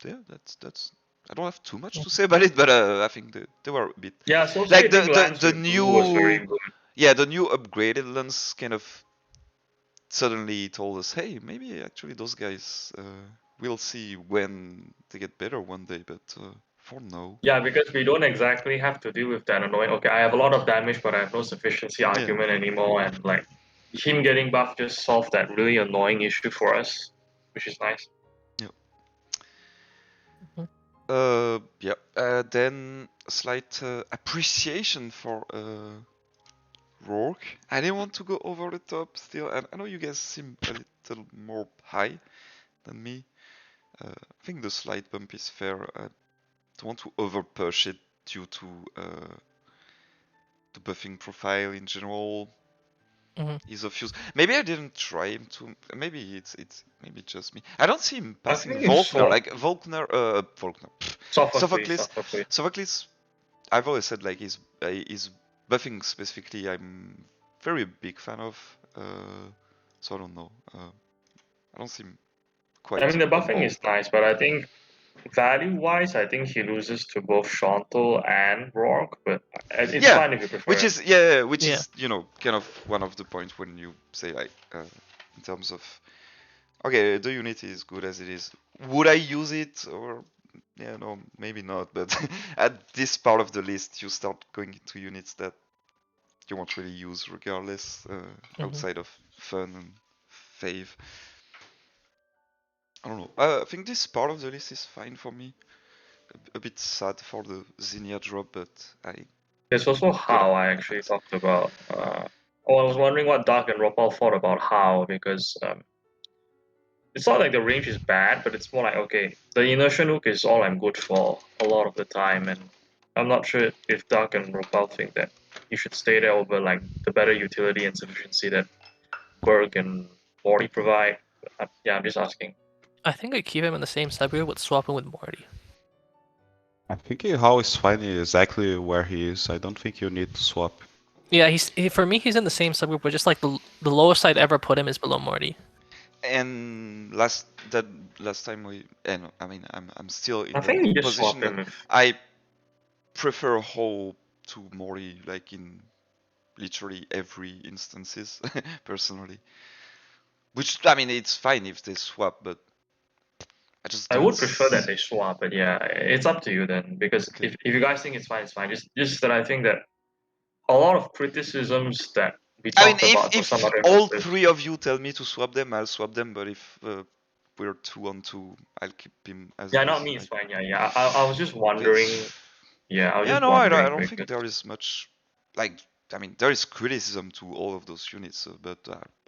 yeah, that's. I don't have too much to say about it, but I think they were a bit. Yeah, so like the new was very new, good. yeah, the new upgraded lens kind of suddenly told us, hey, maybe actually those guys, we'll see when they get better one day, but for now. Yeah, because we don't exactly have to deal with that annoying. Okay, I have a lot of damage, but I have no sufficiency argument anymore, and like him getting buffed just solved that really annoying issue for us, which is nice. Yeah. Then a slight appreciation for Rourke. I didn't want to go over the top still, and I know you guys seem a little more high than me. I think the slight bump is fair. I don't want to over push it due to the buffing profile in general. Ease of use. Maybe I didn't try him to. Maybe it's maybe just me. I don't see him passing Volkner. Like Volkner. Sophocles. I've always said like his buffing specifically. I'm very big fan of. So I don't know. I don't see him quite. I mean, the buffing is nice, but I think value-wise, I think he loses to both Chantal and Rourke, but it's fine if you prefer. Which is kind of one of the points when you say like in terms of okay, the unit is good as it is. Would I use it or no, maybe not. But at this part of the list, you start going into units that you won't really use regardless, outside of fun and fave. I don't know. I think this part of the list is fine for me. A bit sad for the Zinnia drop, but There's also how I actually talked about. I was wondering what Dark and Ropal thought about how, because it's not like the range is bad, but it's more like, okay, the inertia nuke is all I'm good for a lot of the time, and I'm not sure if Dark and Ropal think that you should stay there over like the better utility and sufficiency that Berg and Morty provide. Yeah, I'm just asking. I think I keep him in the same subgroup with swapping with Morty. I think how is fine exactly where he is. I don't think you need to swap. Yeah, for me he's in the same subgroup, but just like the lowest I'd ever put him is below Morty. And last time I'm still in the position that I prefer Ho to Morty, like in literally every instances, personally. Which it's fine if they swap, but I would prefer that they swap, but yeah, it's up to you then. Because if you guys think it's fine, it's fine. Just that I think that a lot of criticisms that we talked about for some other all three of you tell me to swap them, I'll swap them. But if we're 2-on-2, I'll keep him as. Yeah, not me. It's fine. Yeah. I was just wondering. I don't think there is much like. There is criticism to all of those units, but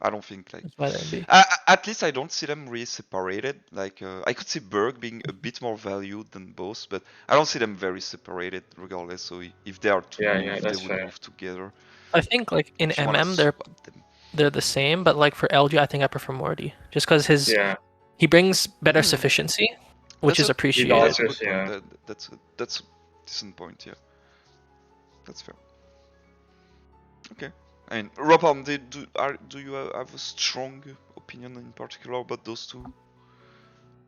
I don't think like. At least I don't see them really separated. Like I could see Berg being a bit more valued than both, but I don't see them very separated regardless. So if they are to move, they would move together. I think like in they're the same, but like for LG, I think I prefer Morty just because he brings better sufficiency, which is appreciated. That's a decent point. Yeah, that's fair. Okay, And Ropalme, do you have a strong opinion in particular about those two?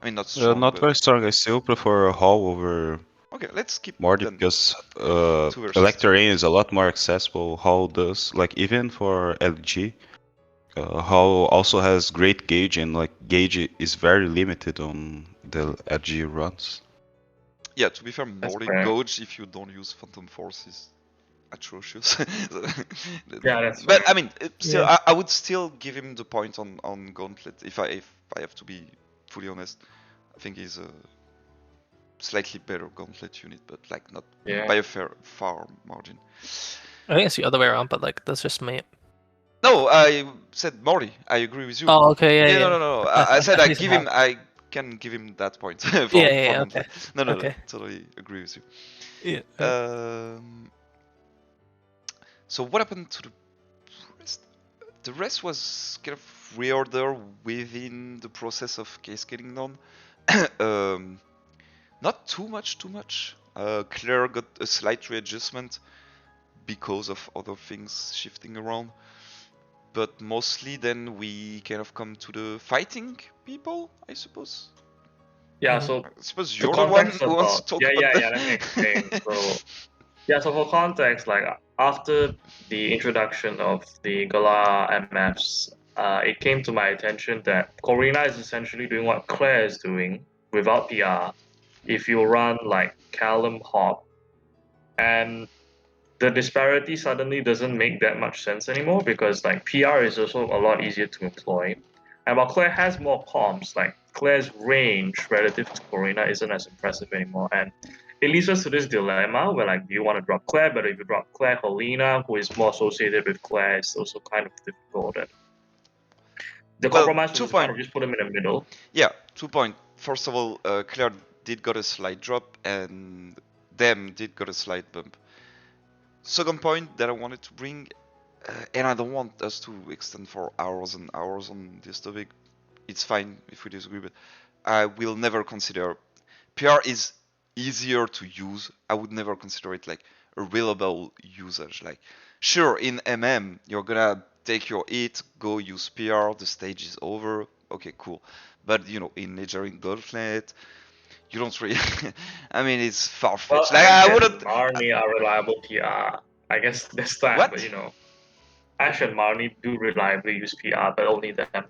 I mean, not strong. Not but... very strong. I still prefer Hall over. Okay, let's keep Morty then. because Electrain is a lot more accessible. Hall does, like even for LG, Hall also has great gauge, and like gauge is very limited on the LG runs. Yeah, to be fair, Morty gauge if you don't use Phantom Force is atrocious. Yeah, that's but fair. I mean, still, I would still give him the point on Gauntlet if I have to be fully honest. I think he's a slightly better Gauntlet unit, but like not by a far margin. I think it's the other way around, but like that's just me. No, I said Morty. I agree with you. Oh, okay, yeah. No. I said I can give him that point for Gauntlet. Okay. No, totally agree with you. Yeah. So what happened to the rest? The rest was kind of reorder within the process of cascading down. Not too much. Claire got a slight readjustment because of other things shifting around. But mostly then we kind of come to the fighting people, I suppose. Yeah, so I suppose you're the one who wants to talk about that. Yeah, let me explain. So for context, like after the introduction of the Gala MFs, it came to my attention that Corina is essentially doing what Claire is doing without PR if you run like Callum Hop. And the disparity suddenly doesn't make that much sense anymore because like PR is also a lot easier to employ. And while Claire has more comps, like Claire's range relative to Corina isn't as impressive anymore. And it leads us to this dilemma where like you want to drop Claire, but if you drop Claire, Helena, who is more associated with Claire, is also kind of difficult. And the compromise was kind of just put them in the middle. Yeah, 2 points. First of all, Claire did got a slight drop and Dem did got a slight bump. Second point that I wanted to bring, and I don't want us to extend for hours and hours on this topic. It's fine if we disagree, but I will never consider PR is easier to use. I would never consider it like a reliable usage. Like, sure, in MM, you're gonna take your hit, go use PR, the stage is over. Okay, cool. But you know, in Nigerian Gauntlet, you don't really. I mean, it's far fetched. Well, like I wouldn't. Marnie are reliable PR. I guess that's that. What? But you know, Ash and Marnie do reliably use PR, but only them.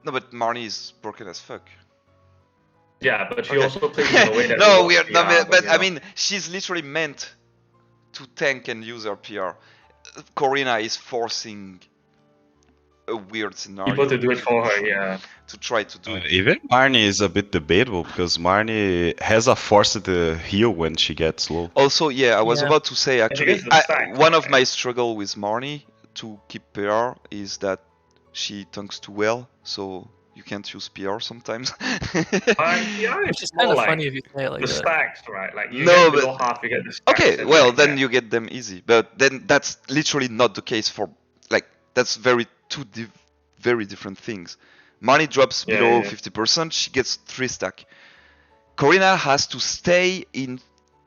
No, but Marnie is broken as fuck. Yeah, but she also plays in a way that. No, we are. No, but I mean, she's literally meant to tank and use her PR. Corina is forcing a weird scenario. People to do it for her, yeah. To try to do it. Even Marnie is a bit debatable because Marnie has a force to heal when she gets low. Also, yeah, I was about to say actually, one of my struggle with Marnie to keep PR is that she tanks too well, so you can't use PR sometimes. PR is kind of like funny if you say it like the stacks, right? Like you get below half, you get the stacks. Okay, well then you get them easy, but then that's literally not the case for like that's two very different things. Marnie drops below 50%, she gets 3 stack. Corina has to stay in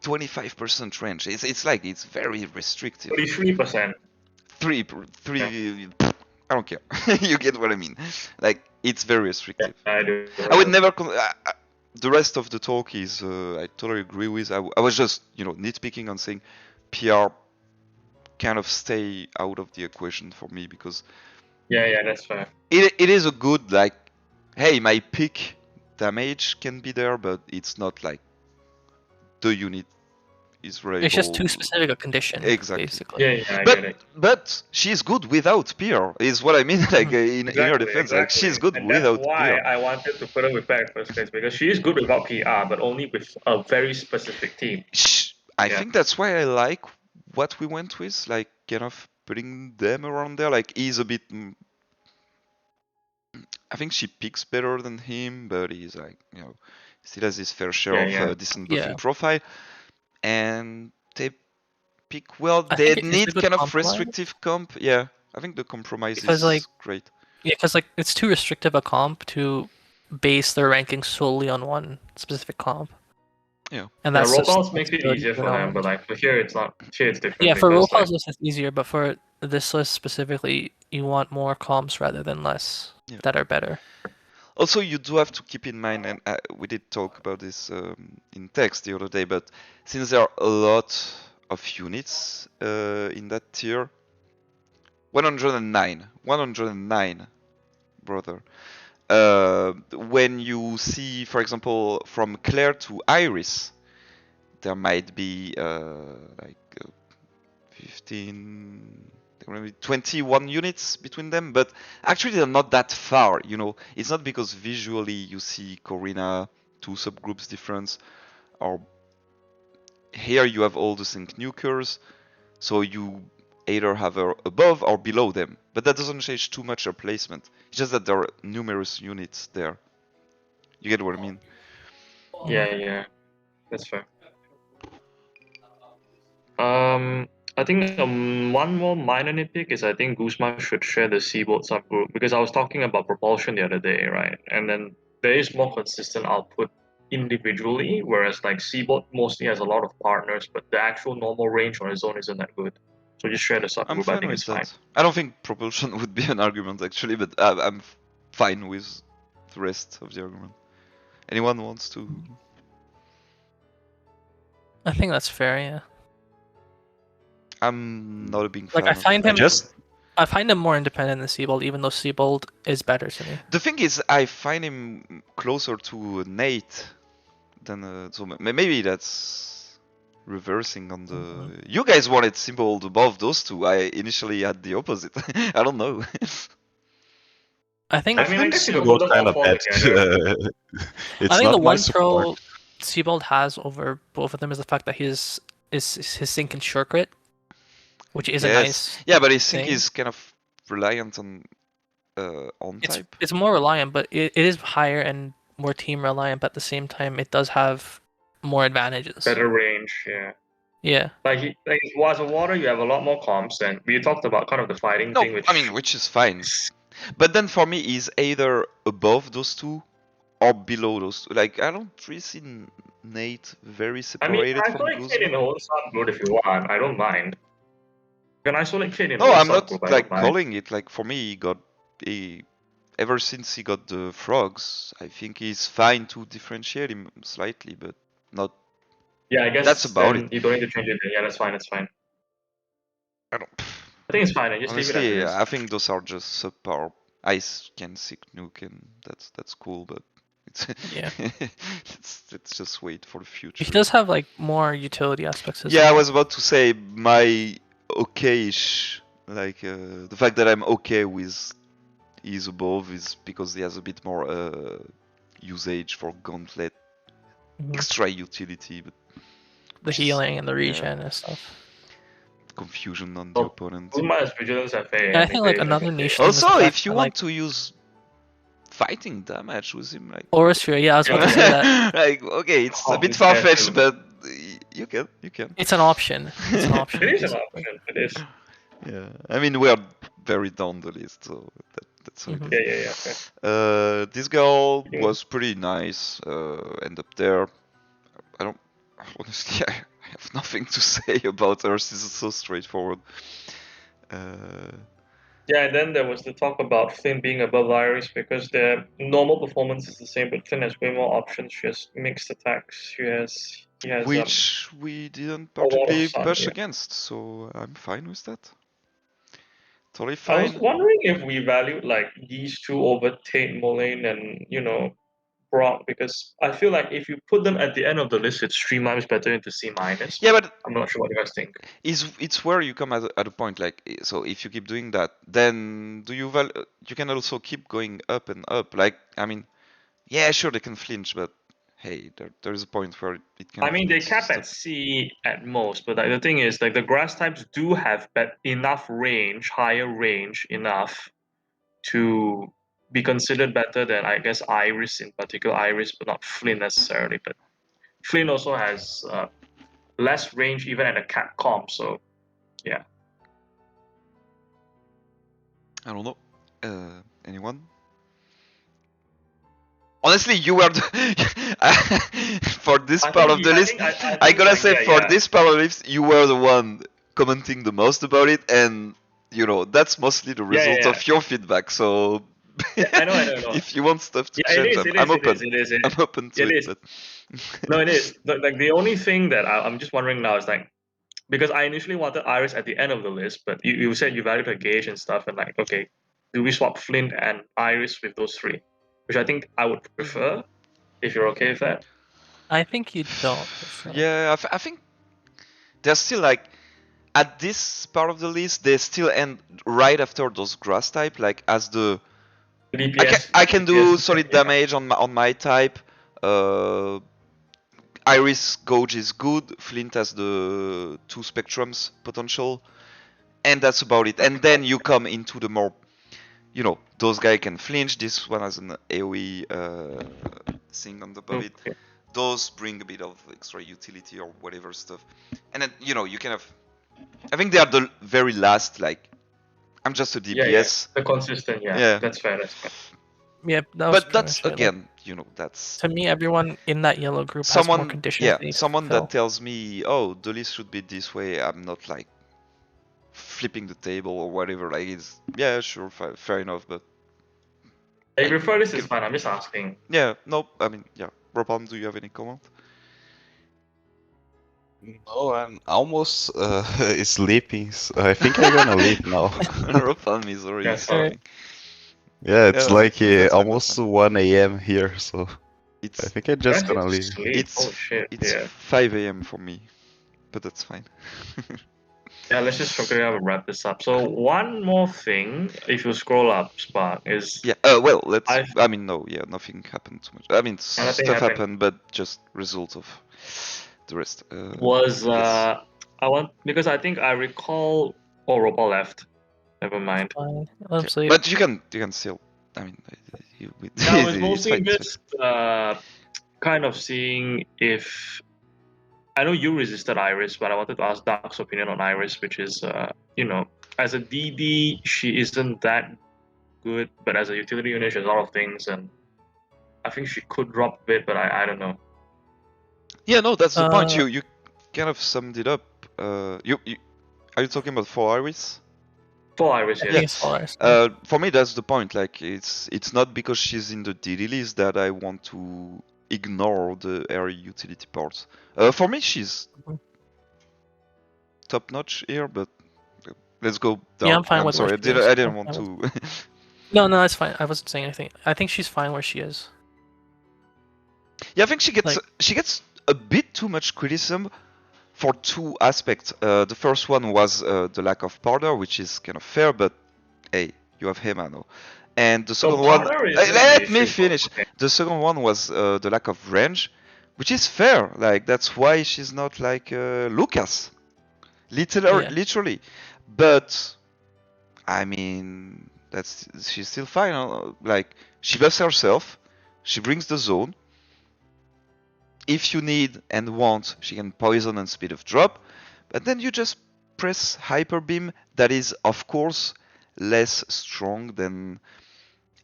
25% range. It's like it's very restrictive. 33%. 3 I don't care. You get what I mean. Like it's very restrictive. Yeah, I do. I would never. The rest of the talk is I totally agree with. I was just nitpicking on saying PR kind of stay out of the equation for me because. Yeah, that's fair. It is a good like, hey, my peak damage can be there, but it's not like the unit is reliable. It's just too specific a condition. Exactly. Basically. Yeah, I get it. But she's good without PR. Is what I mean. Like in her defense, like she's good without PR. That's why I wanted to put her with PR first place because she is good without PR, but only with a very specific team. I think that's why I like what we went with, like kind of putting them around there. Like he's a bit. I think she picks better than him, but he's like still has his fair share of decent buffing profile, and they pick well. They need kind of restrictive comp. Yeah, I think the compromise is great. Yeah, because like it's too restrictive a comp to base their ranking solely on one specific comp. Yeah. And that's Ropalme makes it easier for him, but like for here it's not. Here it's different. Yeah, for Ropalme's list it's easier, but for this list specifically, you want more comps rather than less that are better. Also, you do have to keep in mind, and we did talk about this in text the other day, but since there are a lot of units in that tier, 109, brother. When you see, for example, from Claire to Iris, there might be like 15, 21 units between them, but actually they're not that far, you know. It's not because visually you see Corina, two subgroups difference, or here you have all the sync nukers, so you either have her above or below them, but that doesn't change too much her placement. It's just that there are numerous units there. You get what I mean? Yeah, that's fair. I think one more minor nitpick is I think Guzman should share the Seaboard subgroup, because I was talking about propulsion the other day, right? And then there is more consistent output individually, whereas like Seaboard mostly has a lot of partners, but the actual normal range on its own isn't that good. So just share the I'm subgroup. I fine think with it's that. fine. I don't think propulsion would be an argument actually, but I'm fine with the rest of the argument. Anyone wants to? I think that's fair, yeah. I'm not a big fan. Like I find him, Just I find him more independent than Seabold, even though Seabold is better to me. The thing is, I find him closer to Nate than so maybe that's reversing on the. You guys wanted Seabold above those two. I initially had the opposite. I don't know. I think. I mean, I guess you could both put them kind all of four bad. together. It's I think not the my one support. pro Seabold has over both of them is the fact that his sync and short crit, which is a nice. Yeah, but his sync thing. is kind of reliant on type. It's more reliant, but it is higher and more team reliant. But at the same time, it does have more advantages. Better range, yeah. Yeah. Like as a water, you have a lot more comps, and we talked about kind of the fighting thing, which I mean, which is fine. But then for me, he's either above those two or below those two. Like I don't really see Nate very separated from isolate Kid in Guzman. the whole subgroup if you want. I don't mind. You can isolate Kid in the No, whole I'm not subgroup. like calling it. Like for me, ever since he got the frogs, I think he's fine to differentiate him slightly, but not. Yeah, I guess that's about it. You don't need to change it. Yeah, that's fine. That's fine. I don't. I think it's fine. Just Honestly, leave it as it is. I think those are just subpar. Ice can sick nuke, and that's cool, but it's Yeah. let's just wait for the future. He does have like more utility aspects. Yeah, I was about to say my okayish, like the fact that I'm okay with he's above is because he has a bit more usage for gauntlet, extra utility, but the healing and the regen and stuff. Confusion on the opponent. Vigilance FA. I think like another niche. Also, if you want to use fighting damage with him, like Orosphere, yeah, I was about to say that. like, okay, it's a bit far fetched, but you can. It's an option. It's an option. It is an option. It is. Yeah, I mean we are very down the list, so that's how it is. Yeah. This girl was pretty nice. End up there. I don't honestly. I have nothing to say about her. This is so straightforward. Yeah, and then there was the talk about Flynn being above Iris because their normal performance is the same, but Flynn has way more options. She has mixed attacks. He has which we didn't particularly push against, so I'm fine with that. Totally fine. I was wondering if we valued like these two over Tate, Mullane, and Brock, because I feel like if you put them at the end of the list, it streamlines better into C-. Yeah, but I'm not sure what you guys think. It's where you come at a point, like, so if you keep doing that, then you can also keep going up and up. Like, I mean, yeah, sure, they can flinch, but hey, there's a point where it can. I mean, they cap at C at most, but like, the thing is, like, the grass types do have enough range, higher range enough to be considered better than, I guess, Iris in particular. Iris, but not Flynn necessarily. But Flynn also has less range even at a cap comp, so yeah. I don't know. Anyone? Honestly, you were for this part of the list, I gotta say, for this part of the list, you were the one commenting the most about it, and you know that's mostly the result of your feedback. So I know. if you want stuff to Yeah, change, I'm open. It is. I'm open to it. But No, it is. Like the only thing that I'm just wondering now is like, because I initially wanted Iris at the end of the list, but you said you valued her gauge and stuff, and like, okay, do we swap Flint and Iris with those three? Which I think I would prefer, if you're okay with that. I think you don't. So. Yeah, I think they're still like at this part of the list. They still end right after those grass type, like as the DPS, I can do solid damage on my type. Iris Gauge is good. Flint has the 2 spectrums potential, and that's about it. And then you come into the more, you know, those guys can flinch. This one has an AOE thing on the above it. Those bring a bit of extra utility or whatever stuff. And then, you know, you can have. I think they are the very last. Like, I'm just a DPS. The consistent. Yeah. That's fair. Yeah, but that's again, you know, that's to me. Everyone in that yellow group has more conditions. Yeah, someone that tells me, "Oh, the list should be this way." I'm not like flipping the table or whatever. Like, it's sure, fair enough. But I prefer this is fine. I'm just asking. Yeah, no, I mean, yeah. Ropalme, do you have any comment? No, I'm almost sleeping. So I think I'm gonna leave now. Ropalme is already sleeping. Yeah, it's like almost 1 a.m. here, so I think I'm just gonna leave. It's 5 a.m. for me, but that's fine. Yeah, let's just figure out and wrap this up. So one more thing, if you scroll up, Spark, is well, let's. I mean, no, nothing happened too much. I mean, stuff happened, but just result of the rest. Because I think I recall. Oh, Ropal left. Never mind. But you can still. I mean, I was mostly just kind of seeing if. I know you resisted Iris, but I wanted to ask Dark's opinion on Iris, which is, you know, as a DD, she isn't that good, but as a utility unit, she has a lot of things, and I think she could drop a bit, but I don't know. Yeah, no, that's the point. You kind of summed it up. Are you talking about 4 Iris? 4 Iris, yes. For me, that's the point. Like, it's not because she's in the DD list that I want to ignore the area utility parts. For me, she's top notch here, but let's go down. Yeah, I'm fine with sorry, I didn't want to. No, that's fine. I wasn't saying anything. I think she's fine where she is. Yeah, I think she gets a bit too much criticism for 2 aspects. The first one was the lack of powder, which is kind of fair, but hey, you have Hemano. And the second one, let me finish. The second one was the lack of range, which is fair. Like, that's why she's not like Lucas, literally. But I mean, she's still fine. Like, she loves herself. She brings the zone. If you need and want, she can poison and speed of drop. But then you just press Hyper Beam. That is, of course, less strong than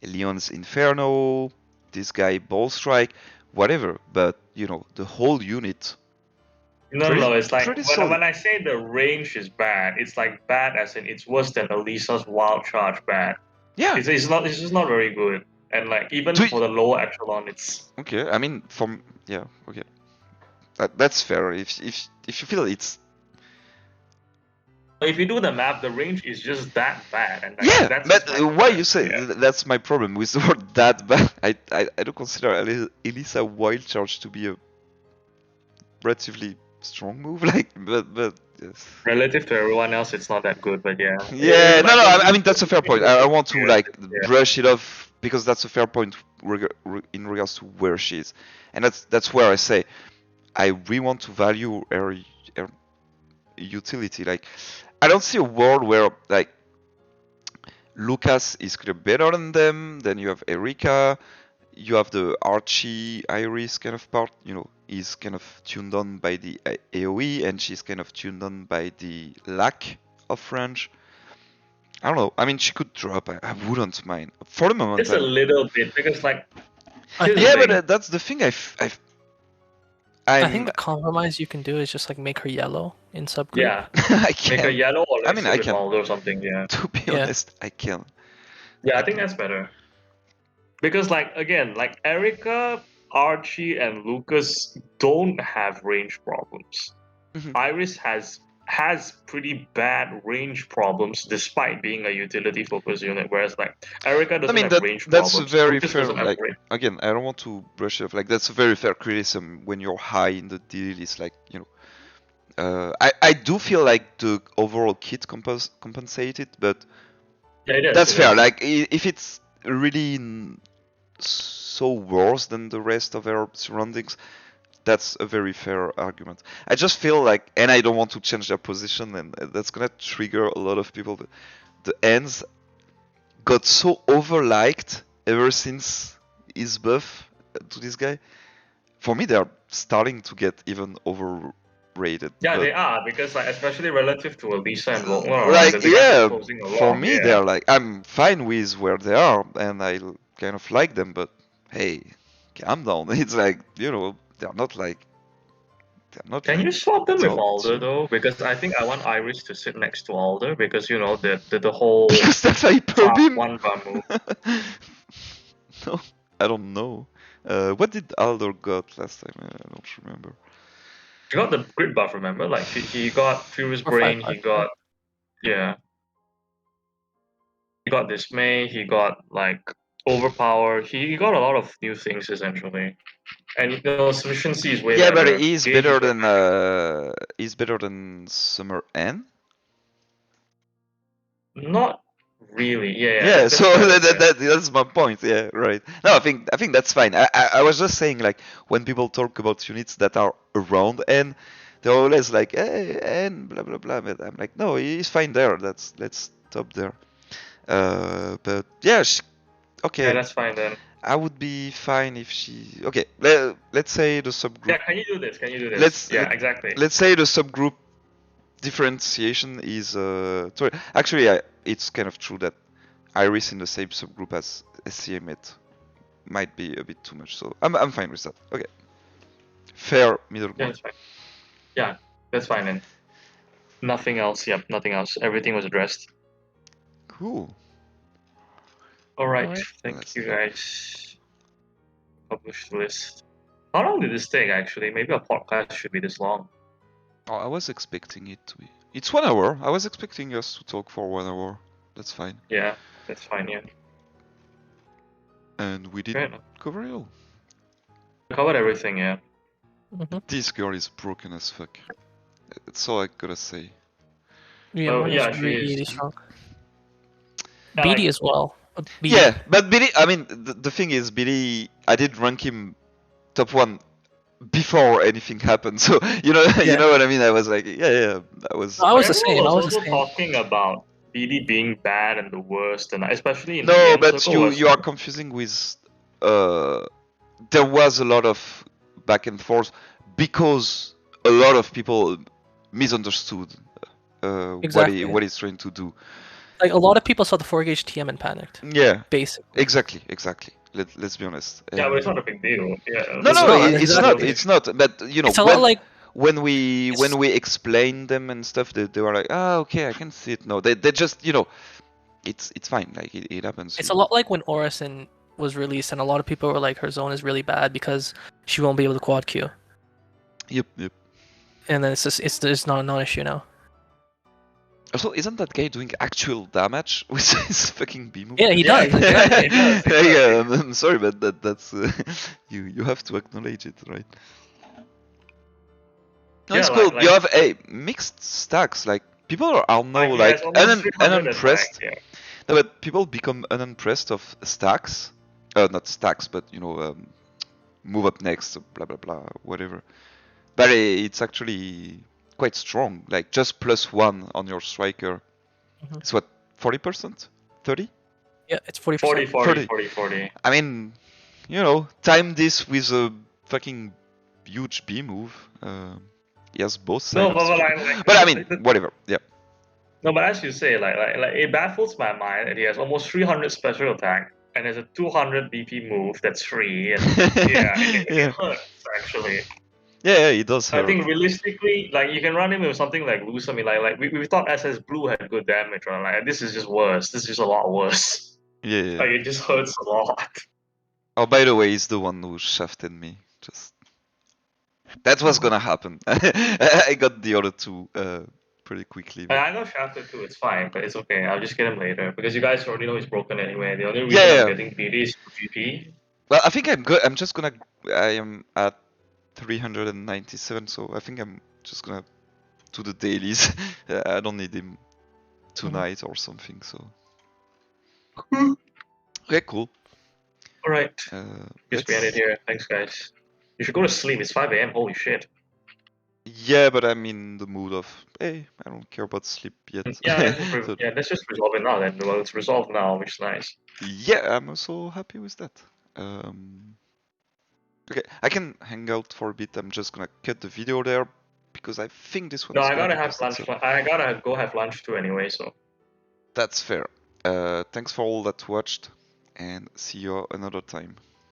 Leon's Inferno, this guy Ball Strike, whatever, but you know, the whole unit. No, it's like when I say the range is bad, it's like bad as in it's worse than Elisa's Wild Charge bad. Yeah. It's just not very good. And like even for the lower echelon, it's okay. I mean, okay, that's fair. If you feel it's. If you do the math, the range is just that bad. And but why you say that's my problem with the word that bad? I don't consider Elisa Wild Charge to be a relatively strong move, like, but yes. Relative to everyone else, it's not that good, but yeah. Yeah, no, I mean that's a fair point. I want to like brush it off because that's a fair point in regards to where she is, and that's where I say I really want to value her utility. Like, I don't see a world where like Lucas is clear better than them. Then you have Erika, you have the Archie Iris kind of part. You know, is kind of tuned on by the AOE, and she's kind of tuned on by the lack of range. I don't know. I mean, she could drop. I wouldn't mind for the moment. Just a little bit because like. Yeah, but that's the thing. I think the compromise you can do is just like make her yellow in subgroup. Yeah, I make her can. yellow or I mean, I with can. Aldo or something. Yeah. To be honest, I can. Yeah, I think that's better. Because like again, like Erica, Archie, and Lucas don't have range problems. Mhm. Iris has pretty bad range problems despite being a utility focused unit, whereas like Erica doesn't have range that's problems. very Lucas fair. doesn't have Like range. again, I don't want to brush it off. Like that's a very fair criticism when you're high in the deal. It's like I do feel like the overall kit compensated, but that's fair. Like if it's really so worse than the rest of our surroundings, that's a very fair argument. I just feel like, and I don't want to change their position, and that's gonna trigger a lot of people. The ends got so overliked ever since his buff to this guy. For me, they're starting to get even overrated. Yeah, but they are because like especially relative to Elisa and Volkner, like the guys yeah, are closing a lot. for me they're like, I'm fine with where they are, and I kind of like them. But hey, calm down. It's like they're not like. Can you swap them with top Alder tier. though? Because I think I want Iris to sit next to Alder because the whole Because that's hyper beam. one bar move. No, I don't know. What did Alder got last time? I don't remember. He got the grid buff, remember? Like he got Furious Brain, he got he got Dismay, he got like Overpower, he got a lot of new things essentially. And sufficiency is way better. Yeah, but he's better than Summer N. Not really. Yeah. So that's my point. Yeah, right. No, I think that's fine. I was just saying, like, when people talk about units that are around N, they're always like, hey, N, blah blah blah. But I'm like, no, he's fine there. Let's stop there. But yeah, okay. Yeah, that's fine then. I would be fine if she. Okay, let's say the subgroup. Yeah, can you do this? Exactly. Let's say the subgroup differentiation is. Actually, it's kind of true that Iris in the same subgroup as SCM might be a bit too much. So I'm fine with that. Okay. Fair middle ground. Yeah, that's fine. Yeah, that's fine then. Nothing else. Yep, nothing else. Everything was addressed. Cool. Alright, thank you guys. Publish the list. How long did this take actually? Maybe a podcast should be this long. Oh, I was expecting it to be. It's 1 hour. I was expecting us to talk for 1 hour. That's fine. Yeah, that's fine, yeah. And we did cover it all. We covered everything, yeah. This girl is broken as fuck. That's all I gotta say. Yeah, she's really strong. Yeah, BD as well. BD. Yeah, but BD, I mean, the thing is, BD, I did rank him top 1 before anything happened. So, you know what I mean? I was like, I was the same. I was also talking about BD being bad and the worst, and especially in no, but you are confusing with. There was a lot of back and forth because a lot of people misunderstood exactly. what he's trying to do. Like a lot of people saw the 4-gauge TM and panicked. Yeah, basically. Exactly. Let's be honest. Yeah, but it's not a big deal. Yeah. No, it's not. But it's a lot like when we explain them and stuff, they were like, okay, I can see it. No, they just it's fine. Like it happens. It's a lot like when Orison was released, and a lot of people were like, her zone is really bad because she won't be able to quad Q. Yep. And then it's not a non-issue now. Also, isn't that guy doing actual damage with his fucking B move? Yeah, he does. Yeah, I'm sorry, but that's you have to acknowledge it, right? No, it's cool. You have mixed stacks. Like people are now like unimpressed. Yeah. No, but people become unimpressed of stacks. Not stacks, but move up next, blah blah blah, whatever. But it's actually quite strong, like just +1 on your striker. It's what, 40%? 30? Yeah, it's 40%. 40. I mean, time this with a fucking huge B move. He has both sides. No, but I mean, whatever. Yeah. No, but as you say, like it baffles my mind that he has almost 300 special attack and there's a 200 BP move that's free. And it hurts actually. Yeah, it does hurt. I think realistically, like you can run him with something like loose. I mean, like we thought SS Blue had good damage, right? Like this is just worse. This is just a lot worse. Yeah. Like it just hurts a lot. Oh, by the way, he's the one who shafted me. Just that was gonna happen. I got the other two pretty quickly. But... I got shafted too. It's fine, but it's okay. I'll just get him later because you guys already know he's broken anyway. The only reason I'm getting BD is for GP. Well, I think I'm good. I'm just gonna. I am at 397, so I think I'm just gonna do the dailies. I don't need him tonight or something. So. Okay, cool. All right. Guess we ended here. Thanks, guys. You should go to sleep. It's 5 a.m. Holy shit. Yeah, but I'm in the mood of, hey, I don't care about sleep yet. Yeah, let's just resolve it now then. Well, it's resolved now, which is nice. Yeah, I'm also happy with that. Okay, I can hang out for a bit. I'm just gonna cut the video there because I think this one No, is I gonna gotta be have posted, lunch. so... I gotta go have lunch too anyway, so. That's fair. Thanks for all that watched, and see you another time.